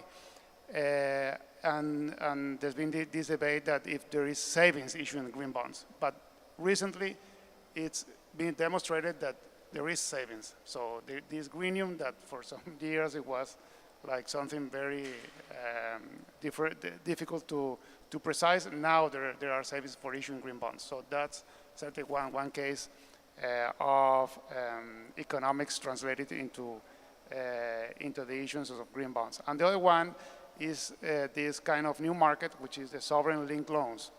And there's been this debate that if there is savings issuing green bonds, but recently it's been demonstrated that there is savings. So this greenium that for some years it was like something very difficult to precise, now there are savings for issuing green bonds. So that's certainly one case of economics translated into the issuance of green bonds. And the other one is this kind of new market, which is the sovereign linked loans,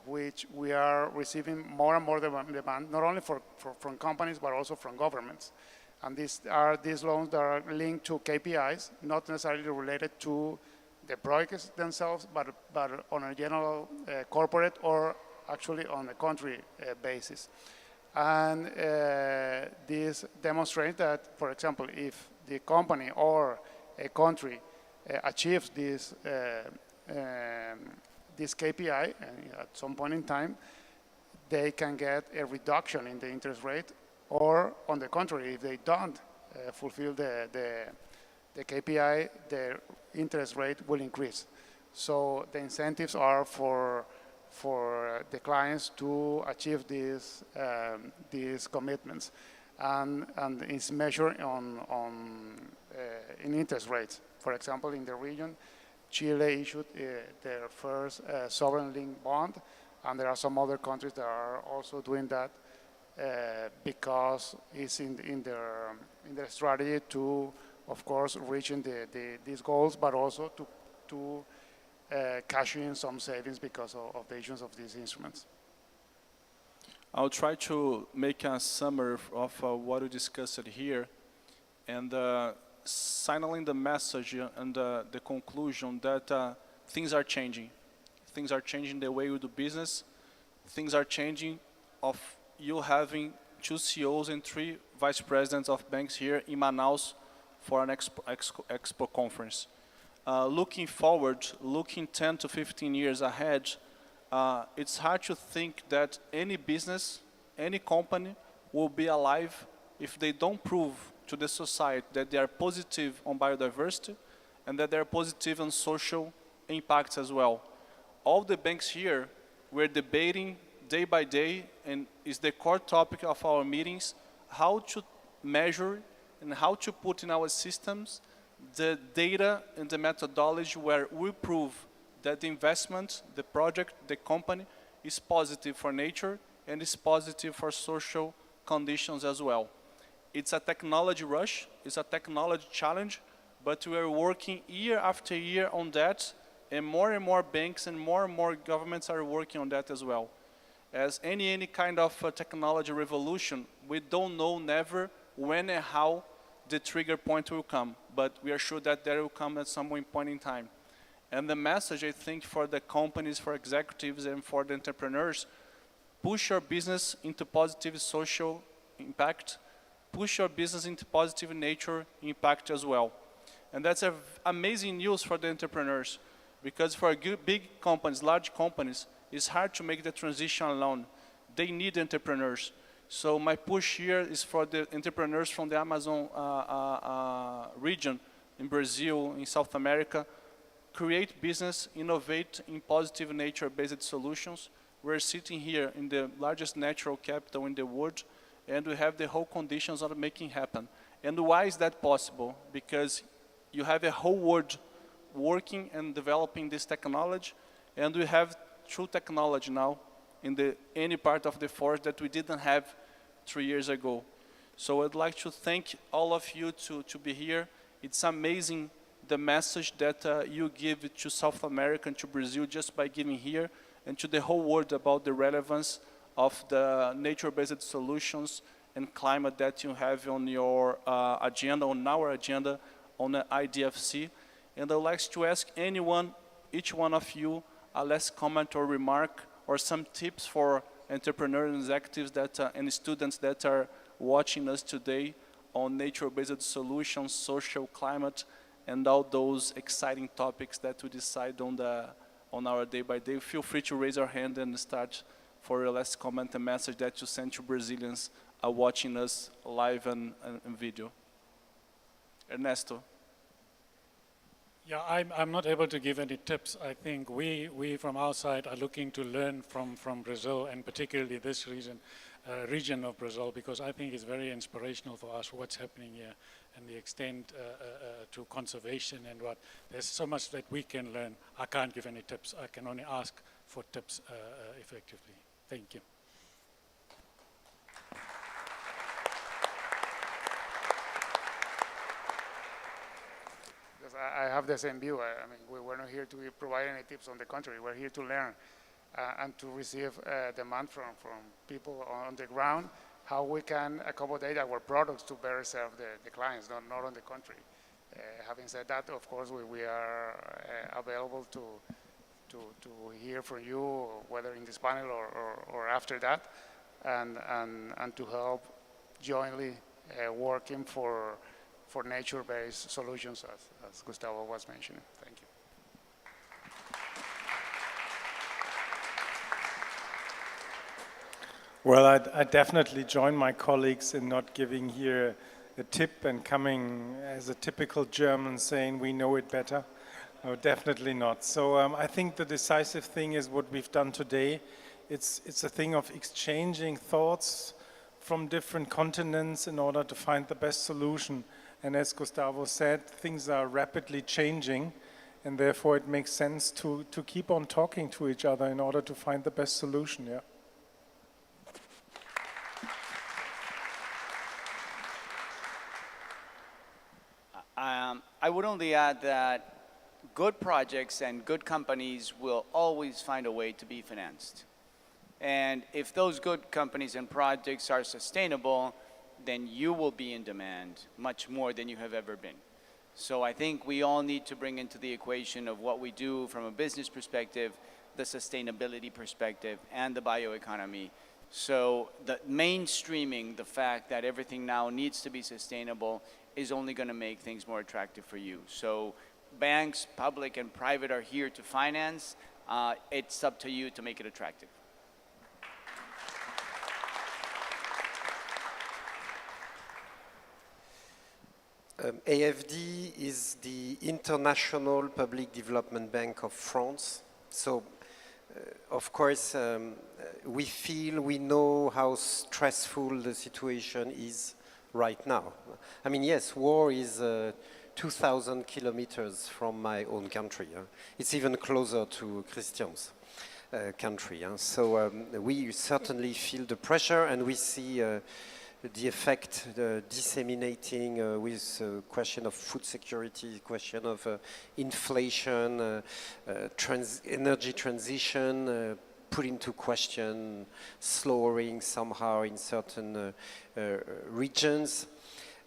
which we are receiving more and more demand, not only from companies, but also from governments. And these loans that are linked to KPIs, not necessarily related to the projects themselves, but on a general corporate or actually on a country basis. And this demonstrates that, for example, if the company or a country achieves this KPI at some point in time, they can get a reduction in the interest rate, or on the contrary, if they don't fulfill the KPI, the interest rate will increase. So the incentives are for the clients to achieve these commitments, and it's measured in interest rates. For example, in the region, Chile issued their first sovereign linked bond, and there are some other countries that are also doing that because it's in their strategy to, of course, reaching these goals, but also to cash in some savings because of the issuance of these instruments. I'll try to make a summary of what we discussed here, and signaling the message and the conclusion that things are changing. Things are changing the way we do business. Things are changing of you having 2 CEOs and 3 vice presidents of banks here in Manaus for an Expo conference. Looking forward, looking 10 to 15 years ahead, it's hard to think that any business, any company will be alive if they don't prove to the society that they are positive on biodiversity and that they are positive on social impacts as well. All the banks here, we're debating day by day, and is the core topic of our meetings, how to measure and how to put in our systems the data and the methodology where we prove that the investment, the project, the company is positive for nature and is positive for social conditions as well. It's a technology rush, it's a technology challenge, but we are working year after year on that, and more banks and more governments are working on that as well. As any kind of technology revolution, we don't know never when and how the trigger point will come, but we are sure that there will come at some point in time. And the message, I think, for the companies, for executives, and for the entrepreneurs, push your business into positive social impact, push your business into positive nature impact as well. And that's amazing news for the entrepreneurs, because for big companies, large companies, it's hard to make the transition alone. They need entrepreneurs. So my push here is for the entrepreneurs from the Amazon region, in Brazil, in South America, create business, innovate in positive nature-based solutions. We're sitting here in the largest natural capital in the world, and we have the whole conditions of making happen. And why is that possible? Because you have a whole world working and developing this technology, and we have true technology now in any part of the forest that we didn't have 3 years ago. So I'd like to thank all of you to be here. It's amazing the message that you give to South America and to Brazil just by giving here, and to the whole world about the relevance of the nature-based solutions and climate that you have on your agenda, on our agenda, on the IDFC. And I'd like to ask anyone, each one of you, a last comment or remark or some tips for entrepreneurs and executives and students that are watching us today on nature-based solutions, social climate, and all those exciting topics that we decide on our day-by-day. Feel free to raise your hand and start for your last comment and message that you send to Brazilians watching us live and video. Ernesto. Yeah, I'm not able to give any tips. I think we from our side are looking to learn from Brazil, and particularly this region. region of Brazil, because I think it's very inspirational for us what's happening here and the extent to conservation and what. There's so much that we can learn. I can't give any tips. I can only ask for tips effectively. Thank you. Because I have the same view. I mean, we're not here to provide any tips. On the contrary, we're here to learn and to receive demand from people on the ground, how we can accommodate our products to better serve the clients, not on the contrary. Having said that, of course, we are available to hear from you, whether in this panel or after that, and to help jointly working for nature-based solutions, as Gustavo was mentioning. Thank you. Well, I definitely join my colleagues in not giving here a tip and coming as a typical German saying we know it better. No, definitely not. So I think the decisive thing is what we've done today. It's a thing of exchanging thoughts from different continents in order to find the best solution. And as Gustavo said, things are rapidly changing, and therefore it makes sense to keep on talking to each other in order to find the best solution. Yeah. I would only add that good projects and good companies will always find a way to be financed. And if those good companies and projects are sustainable, then you will be in demand much more than you have ever been. So I think we all need to bring into the equation of what we do from a business perspective, the sustainability perspective, and the bioeconomy. So the mainstreaming, the fact that everything now needs to be sustainable, is only going to make things more attractive for you. So banks, public and private, are here to finance. It's up to you to make it attractive. AFD is the International Public Development Bank of France. So, of course, we know how stressful the situation is right now. I mean, yes, war is 2,000 kilometers from my own country. It's even closer to Christian's country. So we certainly feel the pressure, and we see the effect disseminating with question of food security, question of inflation, energy transition, put into question, slowing somehow in certain regions.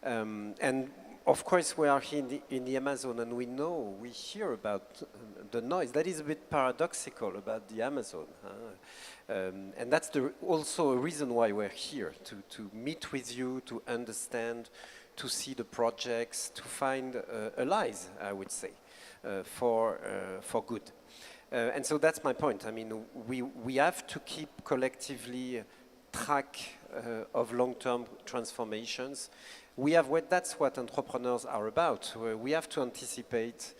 And of course, we are here in the Amazon, and we hear about the noise. That is a bit paradoxical about the Amazon. And that's also a reason why we're here, to meet with you, to understand, to see the projects, to find allies, I would say, for good. And so that's my point. I mean, we have to keep collectively track of long-term transformations. That's what entrepreneurs are about. We have to anticipate.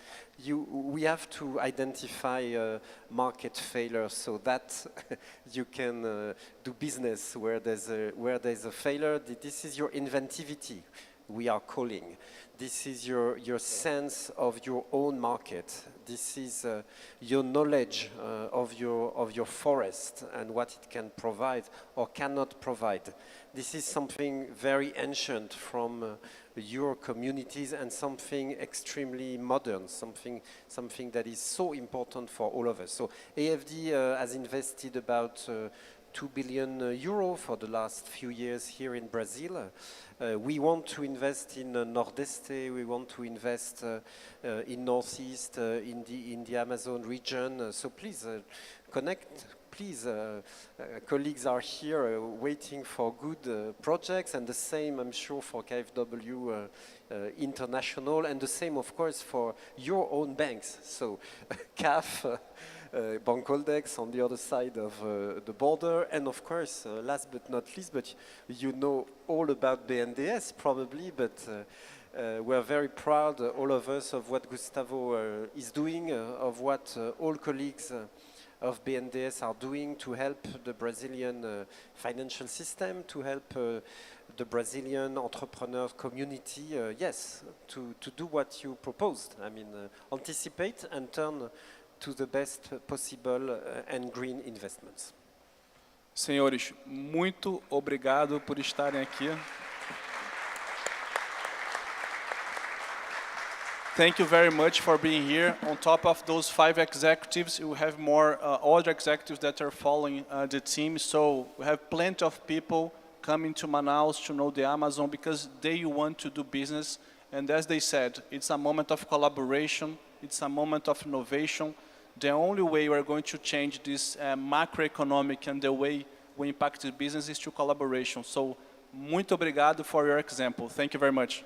We have to identify market failures so that you can do business where there's a failure. This is your inventivity, we are calling. This is your sense of your own market. This is your knowledge of your forest and what it can provide or cannot provide. This is something very ancient from your communities and something extremely modern, something that is so important for all of us. So AFD has invested about 2 billion euro for the last few years here in Brazil. We want to invest in Nordeste, we want to invest in Northeast, in the Amazon region. So please connect. Please, colleagues are here waiting for good projects, and the same, I'm sure, for KfW International, and the same, of course, for your own banks. So CAF, Bancoldex on the other side of the border, and of course, last but not least, but you know all about BNDES probably, but we're very proud, all of us, of what Gustavo is doing, of what all colleagues of BNDES are doing to help the Brazilian financial system, to help the Brazilian entrepreneur community, yes, to do what you proposed. I mean, anticipate and turn to the best possible and green investments. Senhores, muito obrigado por estarem aqui. Thank you very much for being here. On top of those 5 executives, we have more other executives that are following the team. So we have plenty of people coming to Manaus to know the Amazon because they want to do business. And as they said, it's a moment of collaboration. It's a moment of innovation. The only way we're going to change this macroeconomic and the way we impact the business is through collaboration. So, muito obrigado for your example. Thank you very much.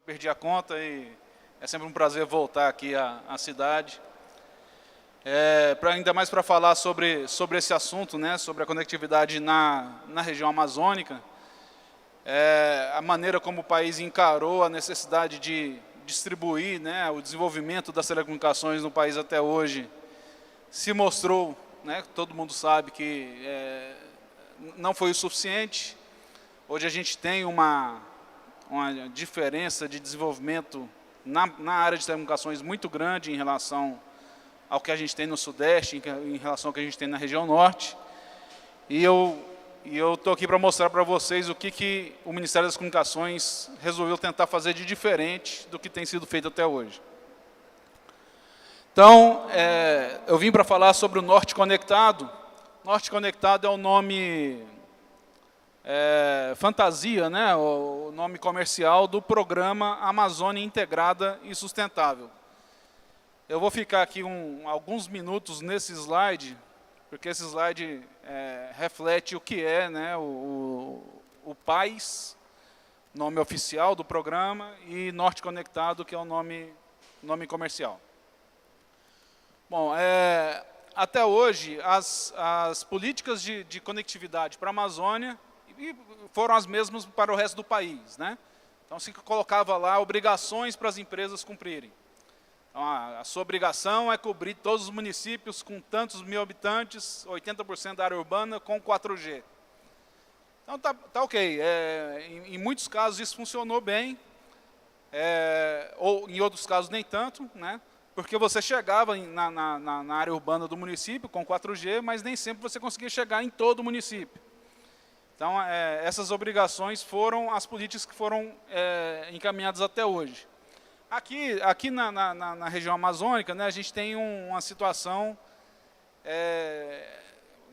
perdi a conta e é sempre um prazer voltar aqui à cidade. Ainda mais para falar sobre esse assunto, né, sobre a conectividade na região amazônica, a maneira como o país encarou a necessidade de distribuir, né, o desenvolvimento das telecomunicações no país até hoje se mostrou, né, todo mundo sabe que não foi o suficiente. Hoje a gente tem uma diferença de desenvolvimento na área de telecomunicações muito grande em relação ao que a gente tem no Sudeste, em relação ao que a gente tem na região Norte. E eu estou aqui para mostrar para vocês o que o Ministério das Comunicações resolveu tentar fazer de diferente do que tem sido feito até hoje. Então, eu vim para falar sobre o Norte Conectado. Norte Conectado é o nome fantasia, né, o nome comercial do programa Amazônia Integrada e Sustentável. Eu vou ficar aqui alguns minutos nesse slide, porque esse slide reflete o que é, né, o PAIS, nome oficial do programa, e Norte Conectado, que é o nome comercial. Bom, até hoje, as políticas de conectividade para a Amazônia foram as mesmas para o resto do país, né? Então, se colocava lá obrigações para as empresas cumprirem. Então, a sua obrigação é cobrir todos os municípios com tantos mil habitantes, 80% da área urbana com 4G. Então, tá ok. Em muitos casos isso funcionou bem, ou em outros casos nem tanto, né? Porque você chegava na área urbana do município com 4G, mas nem sempre você conseguia chegar em todo o município. Então, essas obrigações foram as políticas que foram encaminhadas até hoje. Aqui na região amazônica, né, a gente tem uma situação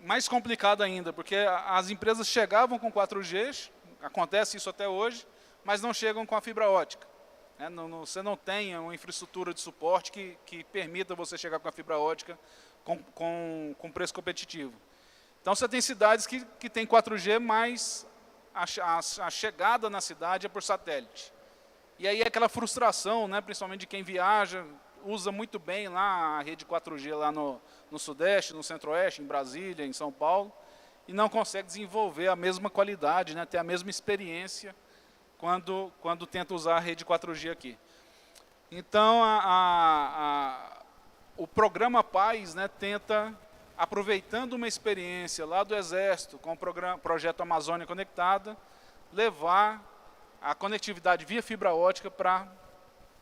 mais complicada ainda, porque as empresas chegavam com 4G, acontece isso até hoje, mas não chegam com a fibra ótica. Né, você não tem uma infraestrutura de suporte que permita você chegar com a fibra ótica com preço competitivo. Então, você tem cidades que tem 4G, mas a chegada na cidade é por satélite. E aí é aquela frustração, né, principalmente de quem viaja, usa muito bem lá a rede 4G lá no Sudeste, no Centro-Oeste, em Brasília, em São Paulo, e não consegue desenvolver a mesma qualidade, né, ter a mesma experiência quando tenta usar a rede 4G aqui. Então, o programa PAIS, né, tenta, aproveitando uma experiência lá do Exército, com o projeto Amazônia Conectada, levar a conectividade via fibra ótica para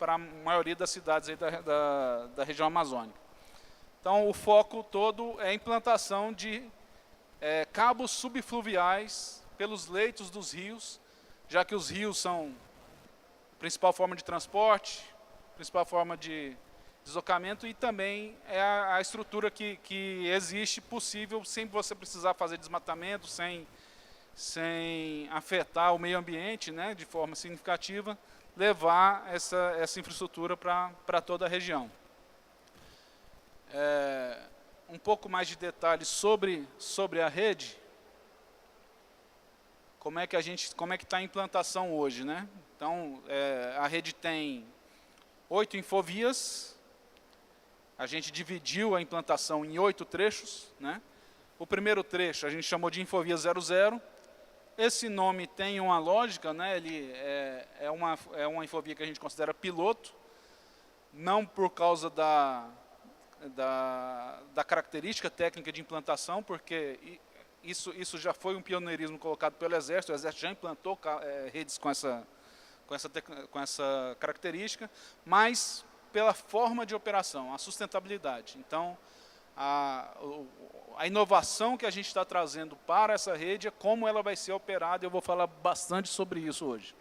a maioria das cidades aí da região amazônica. Então, o foco todo é a implantação de cabos subfluviais pelos leitos dos rios, já que os rios são a principal forma de transporte, a principal forma de deslocamento, e também é a estrutura que existe possível sem você precisar fazer desmatamento, sem afetar o meio ambiente, né, de forma significativa, levar essa infraestrutura para toda a região. Um pouco mais de detalhes sobre a rede. Como é que está a implantação hoje, né? Então, a rede tem 8 infovias. A gente dividiu a implantação em 8 trechos, né? O primeiro trecho a gente chamou de Infovia 00. Esse nome tem uma lógica, né? Ele é uma infovia que a gente considera piloto, não por causa da característica técnica de implantação, porque isso já foi um pioneirismo colocado pelo Exército. O Exército já implantou redes com essa característica, mas pela forma de operação, a sustentabilidade. Então, a inovação que a gente está trazendo para essa rede é como ela vai ser operada, e eu vou falar bastante sobre isso hoje.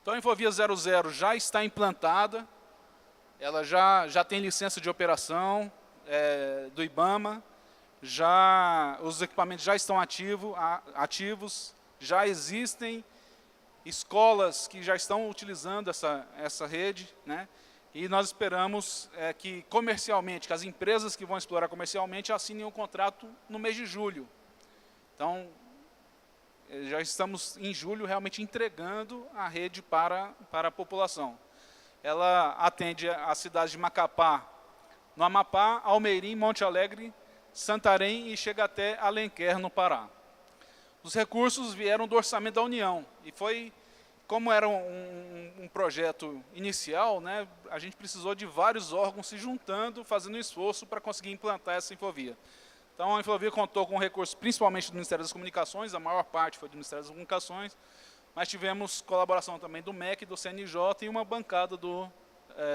Então, a Infovia 00 já está implantada, ela já tem licença de operação do IBAMA, os equipamentos já estão ativos, já existem escolas que já estão utilizando essa rede, né? E nós esperamos que comercialmente, que as empresas que vão explorar comercialmente assinem um contrato no mês de julho. Então, já estamos em julho realmente entregando a rede para a população. Ela atende a cidade de Macapá, no Amapá, Almeirim, Monte Alegre, Santarém e chega até Alenquer, no Pará. Os recursos vieram do orçamento da União e foi, como era um projeto inicial, né, a gente precisou de vários órgãos se juntando, fazendo um esforço para conseguir implantar essa infovia. Então, a infovia contou com recursos principalmente do Ministério das Comunicações, a maior parte foi do Ministério das Comunicações, mas tivemos colaboração também do MEC, do CNJ e uma bancada do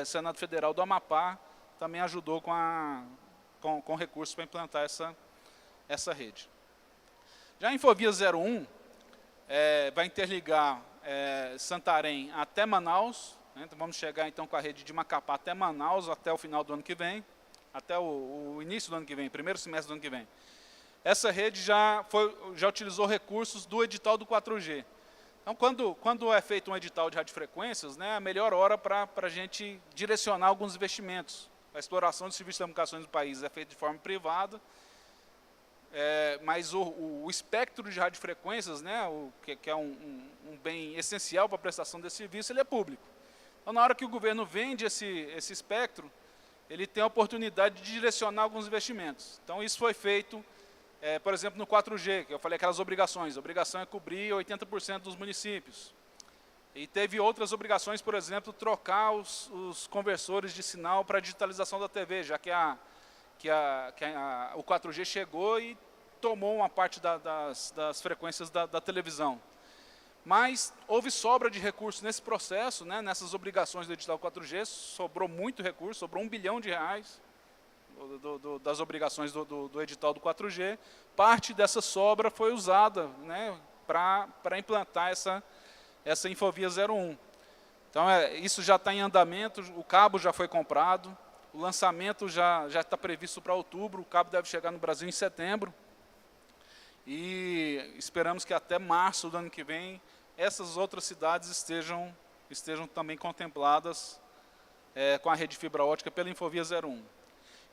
Senado Federal do Amapá, também ajudou com recursos para implantar essa rede. Já a Infovia 01 vai interligar Santarém até Manaus, né? Então vamos chegar então com a rede de Macapá até Manaus até o final do ano que vem, até o início do ano que vem, primeiro semestre do ano que vem. Essa rede já utilizou recursos do edital do 4G. Então, quando é feito um edital de radiofrequências, né, a melhor hora para a gente direcionar alguns investimentos. A exploração de serviços de comunicações do país é feita de forma privada, mas o espectro de radiofrequências, né, que é um bem essencial para a prestação desse serviço, ele é público. Então, na hora que o governo vende esse espectro, ele tem a oportunidade de direcionar alguns investimentos. Então, isso foi feito, por exemplo, no 4G, que eu falei aquelas obrigações. A obrigação é cobrir 80% dos municípios. E teve outras obrigações, por exemplo, trocar os conversores de sinal para a digitalização da TV, já que o 4G chegou e tomou uma parte das frequências da televisão. Mas houve sobra de recursos nesse processo, né, nessas obrigações do edital 4G, sobrou muito recurso, sobrou R$1 bilhão das obrigações do edital do 4G. Parte dessa sobra foi usada, né, para implantar essa Infovia 01. Então, isso já está em andamento, o cabo já foi comprado, o lançamento já está previsto para outubro, o cabo deve chegar no Brasil em setembro. E esperamos que até março do ano que vem, essas outras cidades estejam também contempladas com a rede fibra ótica pela Infovia 01.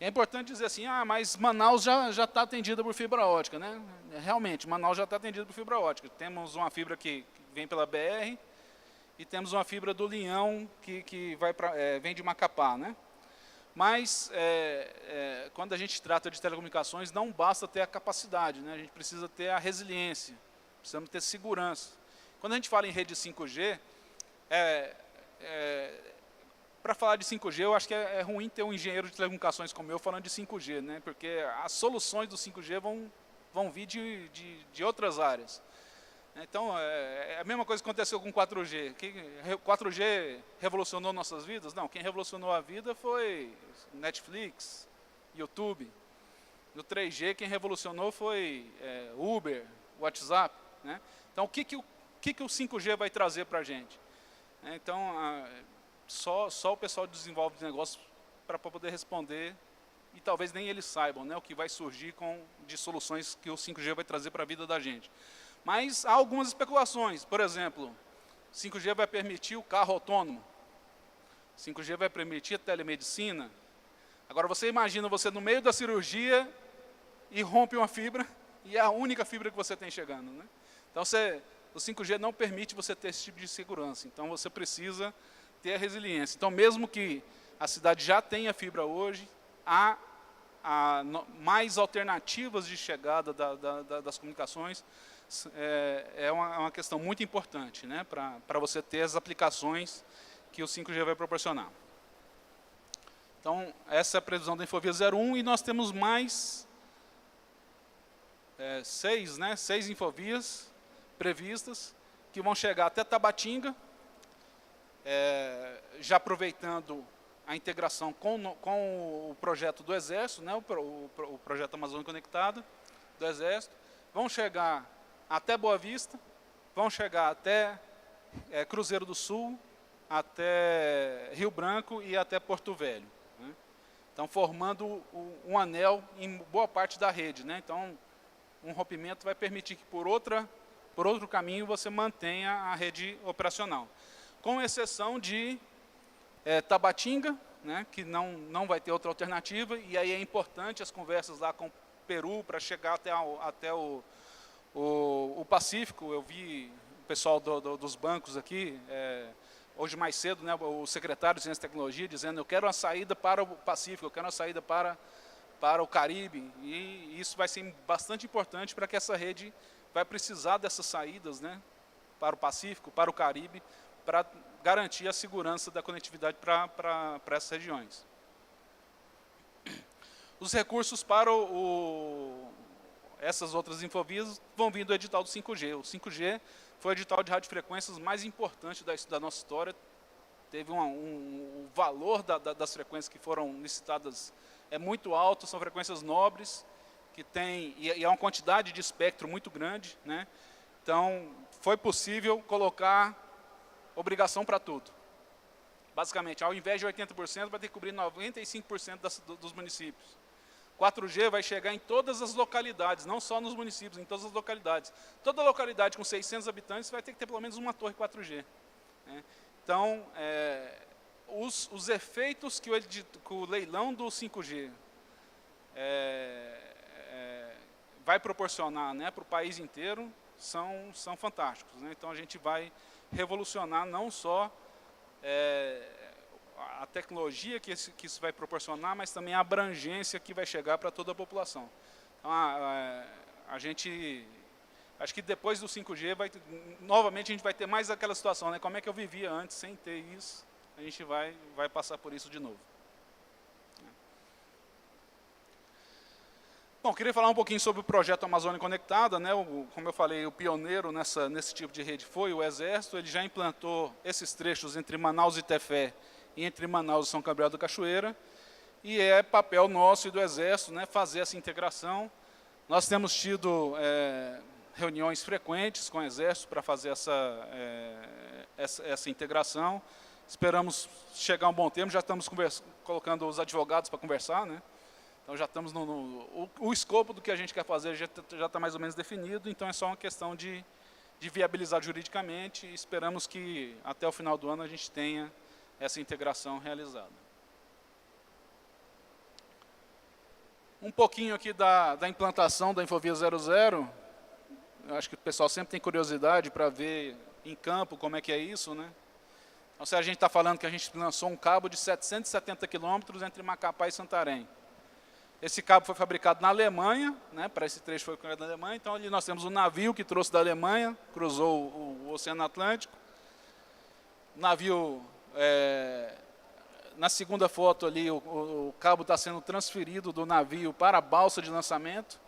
E é importante dizer assim, mas Manaus já está atendida por fibra ótica, né? Realmente, Manaus já está atendida por fibra ótica. Temos uma fibra que vem pela BR e temos uma fibra do Linhão que vem de Macapá, né? Mas, quando a gente trata de telecomunicações, não basta ter a capacidade, né? A gente precisa ter a resiliência, precisamos ter segurança. Quando a gente fala em rede 5G, para falar de 5G, eu acho que é ruim ter um engenheiro de telecomunicações como eu falando de 5G, né? Porque as soluções do 5G vão vir de outras áreas. Então, é a mesma coisa que aconteceu com o 4G. 4G revolucionou nossas vidas? Não, quem revolucionou a vida foi Netflix, YouTube. No 3G, quem revolucionou foi Uber, WhatsApp, né? Então, o que o 5G vai trazer para a gente? Então, só o pessoal desenvolve negócios para poder responder, e talvez nem eles saibam, né, o que vai surgir de soluções que o 5G vai trazer para a vida da gente. Mas há algumas especulações. Por exemplo, 5G vai permitir o carro autônomo. 5G vai permitir a telemedicina. Agora, você imagina você no meio da cirurgia e rompe uma fibra, e é a única fibra que você tem chegando, né? Então, o 5G não permite você ter esse tipo de segurança. Então, você precisa ter a resiliência. Então, mesmo que a cidade já tenha fibra hoje, há mais alternativas de chegada das comunicações. É uma questão muito importante, né, para você ter as aplicações que o 5G vai proporcionar. Então, essa é a previsão da Infovia 01, e nós temos mais 6 infovias previstas, que vão chegar até Tabatinga, já aproveitando a integração com o projeto do Exército, né, o projeto Amazônia Conectada do Exército. Vão chegar até Boa Vista, vão chegar até Cruzeiro do Sul, até Rio Branco e até Porto Velho, né? Então, formando um anel em boa parte da rede, né? Então, um rompimento vai permitir que por outro caminho você mantenha a rede operacional. Com exceção de Tabatinga, né, que não vai ter outra alternativa, e aí é importante as conversas lá com o Peru para chegar até o O Pacífico, eu vi o pessoal dos bancos aqui, hoje mais cedo, né, o secretário de Ciência e Tecnologia dizendo: eu quero uma saída para o Pacífico, eu quero uma saída para o Caribe, e isso vai ser bastante importante para que essa rede vai precisar dessas saídas, né, para o Pacífico, para o Caribe, para garantir a segurança da conectividade para essas regiões. Os recursos para essas outras infovias vão vir do edital do 5G. O 5G foi o edital de radiofrequências mais importante da nossa história. Teve o valor das frequências que foram licitadas é muito alto, são frequências nobres, que tem, e é uma quantidade de espectro muito grande, né? Então, foi possível colocar obrigação para tudo. Basicamente, ao invés de 80%, vai ter que cobrir 95% dos municípios. 4G vai chegar em todas as localidades, não só nos municípios, em todas as localidades. Toda localidade com 600 habitantes vai ter que ter pelo menos uma torre 4G. Né? Então, os efeitos que o leilão do 5G vai proporcionar, né, para o país inteiro são fantásticos. Né? Então, a gente vai revolucionar não só a tecnologia que isso vai proporcionar, mas também a abrangência que vai chegar para toda a população. Então, acho que depois do 5G, novamente a gente vai ter mais aquela situação, né? Como é que eu vivia antes sem ter isso? A gente vai passar por isso de novo. Bom, queria falar um pouquinho sobre o projeto Amazônia Conectada, né? Como eu falei, o pioneiro nesse tipo de rede foi o Exército. Ele já implantou esses trechos entre Manaus e Tefé e entre Manaus e São Gabriel da Cachoeira. E é papel nosso e do Exército, né, fazer essa integração. Nós temos tido reuniões frequentes com o Exército para fazer essa integração. Esperamos chegar a um bom termo, já estamos colocando os advogados para conversar, né? Então já estamos o escopo do que a gente quer fazer já está mais ou menos definido, então é só uma questão de viabilizar juridicamente e esperamos que até o final do ano a gente tenha essa integração realizada. Um pouquinho aqui da implantação da Infovia 00, eu acho que o pessoal sempre tem curiosidade para ver em campo como é que é isso, né? Então, se a gente está falando que a gente lançou um cabo de 770 quilômetros entre Macapá e Santarém. Esse cabo foi fabricado na Alemanha, né, para esse trecho foi fabricado na Alemanha, então ali nós temos um navio que trouxe da Alemanha, cruzou o Oceano Atlântico. O navio, na segunda foto ali, o cabo está sendo transferido do navio para a balsa de lançamento.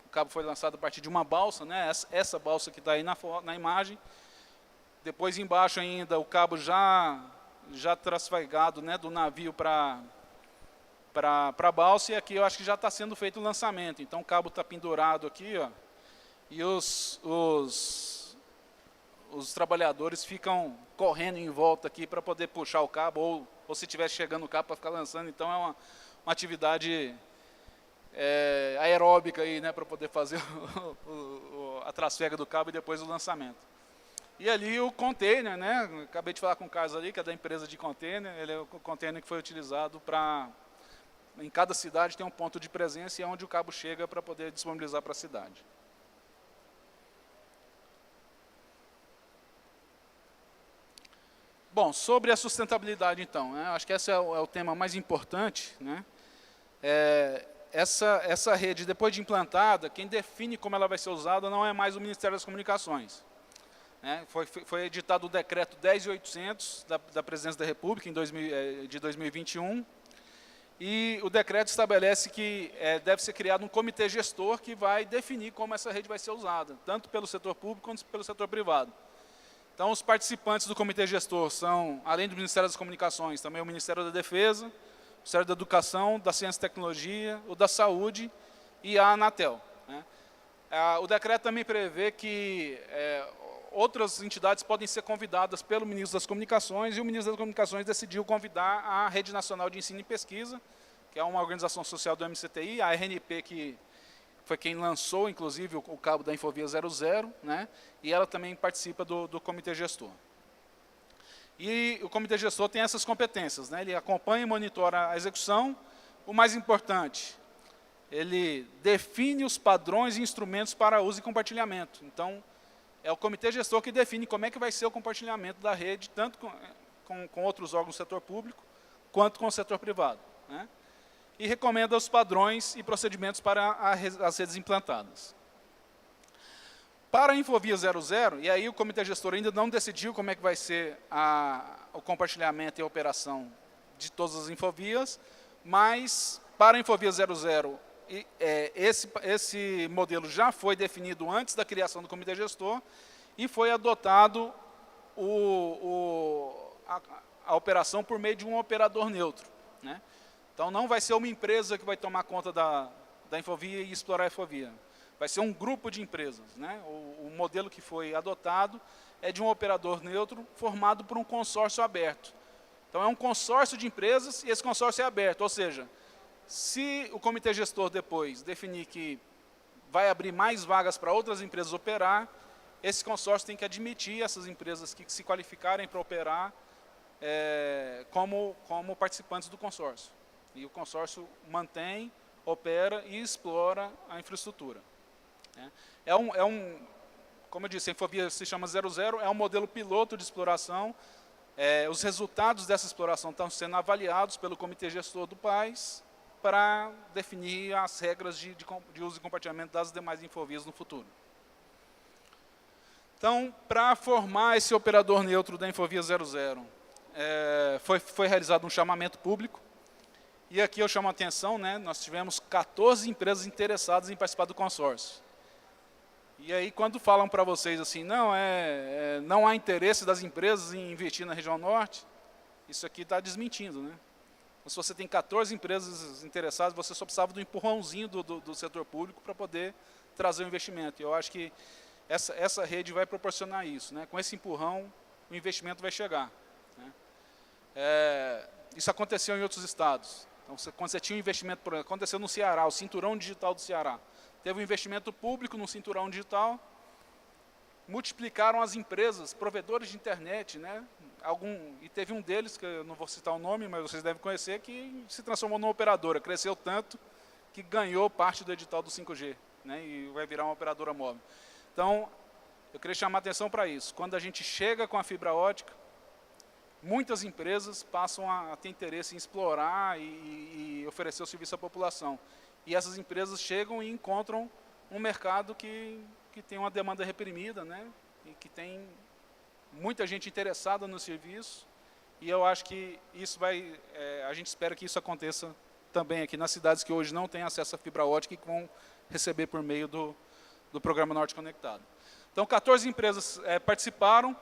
O cabo foi lançado a partir de uma balsa, né, essa balsa que está aí na imagem. Depois embaixo ainda o cabo já trasfegado, né, do navio para a balsa, e aqui eu acho que já está sendo feito o lançamento. Então o cabo está pendurado aqui, ó, e os trabalhadores ficam correndo em volta aqui para poder puxar o cabo, ou se estiver chegando o cabo para ficar lançando. Então é uma atividade aeróbica aí, né, para poder fazer a trasfega do cabo e depois o lançamento. E ali o container, né, acabei de falar com o Carlos ali, que é da empresa de container, ele é o container que foi utilizado para... Em cada cidade tem um ponto de presença e é onde o cabo chega para poder disponibilizar para a cidade. Bom, sobre a sustentabilidade então, né, acho que esse é o tema mais importante, né? Essa rede, depois de implantada, quem define como ela vai ser usada não é mais o Ministério das Comunicações. Foi editado o decreto 10.800 da Presidência da República de 2021, e o decreto estabelece que deve ser criado um comitê gestor que vai definir como essa rede vai ser usada, tanto pelo setor público quanto pelo setor privado. Então, os participantes do comitê gestor são, além do Ministério das Comunicações, também o Ministério da Defesa, o Ministério da Educação, da Ciência e Tecnologia, o da Saúde e a Anatel. Né? O decreto também prevê que outras entidades podem ser convidadas pelo Ministro das Comunicações, e o Ministro das Comunicações decidiu convidar a Rede Nacional de Ensino e Pesquisa, que é uma organização social do MCTI, a RNP, que foi quem lançou, inclusive, o cabo da Infovia 00, né? E ela também participa do Comitê Gestor. E o Comitê Gestor tem essas competências, né? Ele acompanha e monitora a execução. O mais importante ele define os padrões e instrumentos para uso e compartilhamento. Então, é o comitê gestor que define como é que vai ser o compartilhamento da rede, tanto com outros órgãos do setor público, quanto com o setor privado, né? E recomenda os padrões e procedimentos para as redes implantadas. Para a Infovia 00, e aí o comitê gestor ainda não decidiu como é que vai ser o compartilhamento e a operação de todas as infovias, mas para a Infovia 00, esse modelo já foi definido antes da criação do comitê gestor e foi adotado a operação por meio de um operador neutro, né? Então, não vai ser uma empresa que vai tomar conta da Infovia e explorar a Infovia. Vai ser um grupo de empresas, né? O modelo que foi adotado é de um operador neutro formado por um consórcio aberto. Então, é um consórcio de empresas e esse consórcio é aberto, ou seja, se o comitê gestor depois definir que vai abrir mais vagas para outras empresas operar, esse consórcio tem que admitir essas empresas que se qualificarem para operar como participantes do consórcio. E o consórcio mantém, opera e explora a infraestrutura, né? Como eu disse, a Infovia se chama 00, é um modelo piloto de exploração. Os resultados dessa exploração estão sendo avaliados pelo comitê gestor do país para definir as regras de uso e compartilhamento das demais infovias no futuro. Então, para formar esse operador neutro da Infovia 00, foi realizado um chamamento público. E aqui eu chamo a atenção, né, nós tivemos 14 empresas interessadas em participar do consórcio. E aí, quando falam para vocês assim, não há interesse das empresas em investir na região norte, isso aqui está desmentindo, né? Então, se você tem 14 empresas interessadas, você só precisava do empurrãozinho do setor público para poder trazer o investimento. E eu acho que essa rede vai proporcionar isso, né? Com esse empurrão, o investimento vai chegar, né? Isso aconteceu em outros estados. Então, quando você tinha um investimento, por exemplo, aconteceu no Ceará, o cinturão digital do Ceará. Teve um investimento público no cinturão digital, multiplicaram as empresas, provedores de internet, né? E teve um deles, que eu não vou citar o nome, mas vocês devem conhecer, que se transformou numa operadora, cresceu tanto que ganhou parte do edital do 5G, né? E vai virar uma operadora móvel. Então, eu queria chamar a atenção para isso. Quando a gente chega com a fibra ótica, muitas empresas passam a ter interesse em explorar e oferecer o serviço à população. E essas empresas chegam e encontram um mercado que tem uma demanda reprimida, né? E que tem muita gente interessada no serviço. E eu acho que isso a gente espera que isso aconteça também aqui nas cidades que hoje não têm acesso à fibra ótica e que vão receber por meio do Programa Norte Conectado. Então, 14 empresas participaram.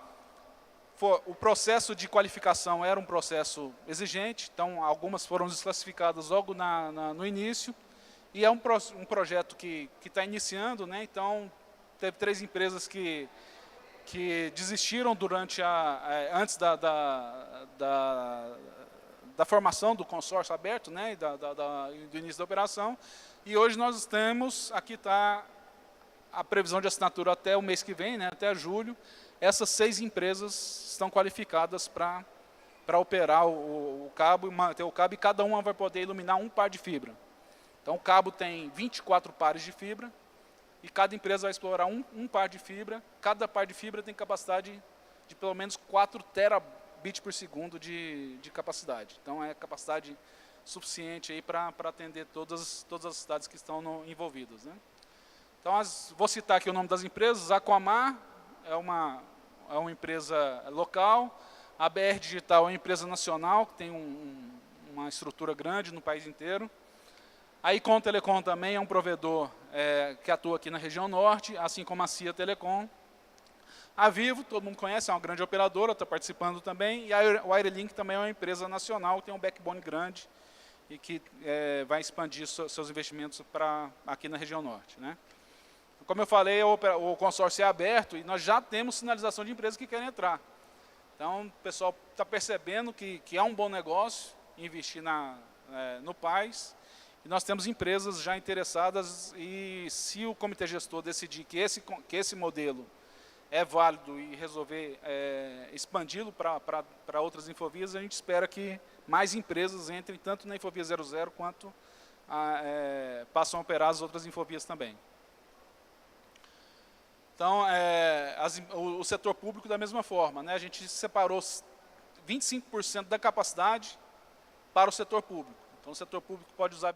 O processo de qualificação era um processo exigente, então algumas foram desclassificadas logo no início, e é um projeto que está iniciando, né? Então teve 3 empresas que desistiram antes da formação do consórcio aberto, né? Do início da operação, e hoje nós temos, aqui está a previsão de assinatura até o mês que vem, né? Até julho. Essas 6 empresas estão qualificadas para operar o cabo e manter o cabo, e cada uma vai poder iluminar um par de fibra. Então, o cabo tem 24 pares de fibra, e cada empresa vai explorar um par de fibra. Cada par de fibra tem capacidade de pelo menos 4 terabits por segundo de capacidade. Então, é capacidade suficiente para atender todas as cidades que estão envolvidas, né? Então, vou citar aqui o nome das empresas. A Aquamar é uma empresa local, a BR Digital é uma empresa nacional, que tem uma estrutura grande no país inteiro. A Icon Telecom também é um provedor que atua aqui na região norte, assim como a CIA Telecom. A Vivo, todo mundo conhece, é uma grande operadora, está participando também. E a Wirelink também é uma empresa nacional, que tem um backbone grande e que vai expandir seus investimentos aqui na região norte, né? Como eu falei, o consórcio é aberto e nós já temos sinalização de empresas que querem entrar. Então, o pessoal está percebendo que é um bom negócio investir no país. E nós temos empresas já interessadas, e se o comitê gestor decidir que esse modelo é válido e resolver expandi-lo para outras infovias, a gente espera que mais empresas entrem tanto na Infovia 00 quanto passam a operar as outras infovias também. Então, o setor público da mesma forma, né? A gente separou 25% da capacidade para o setor público. Então, o setor público pode usar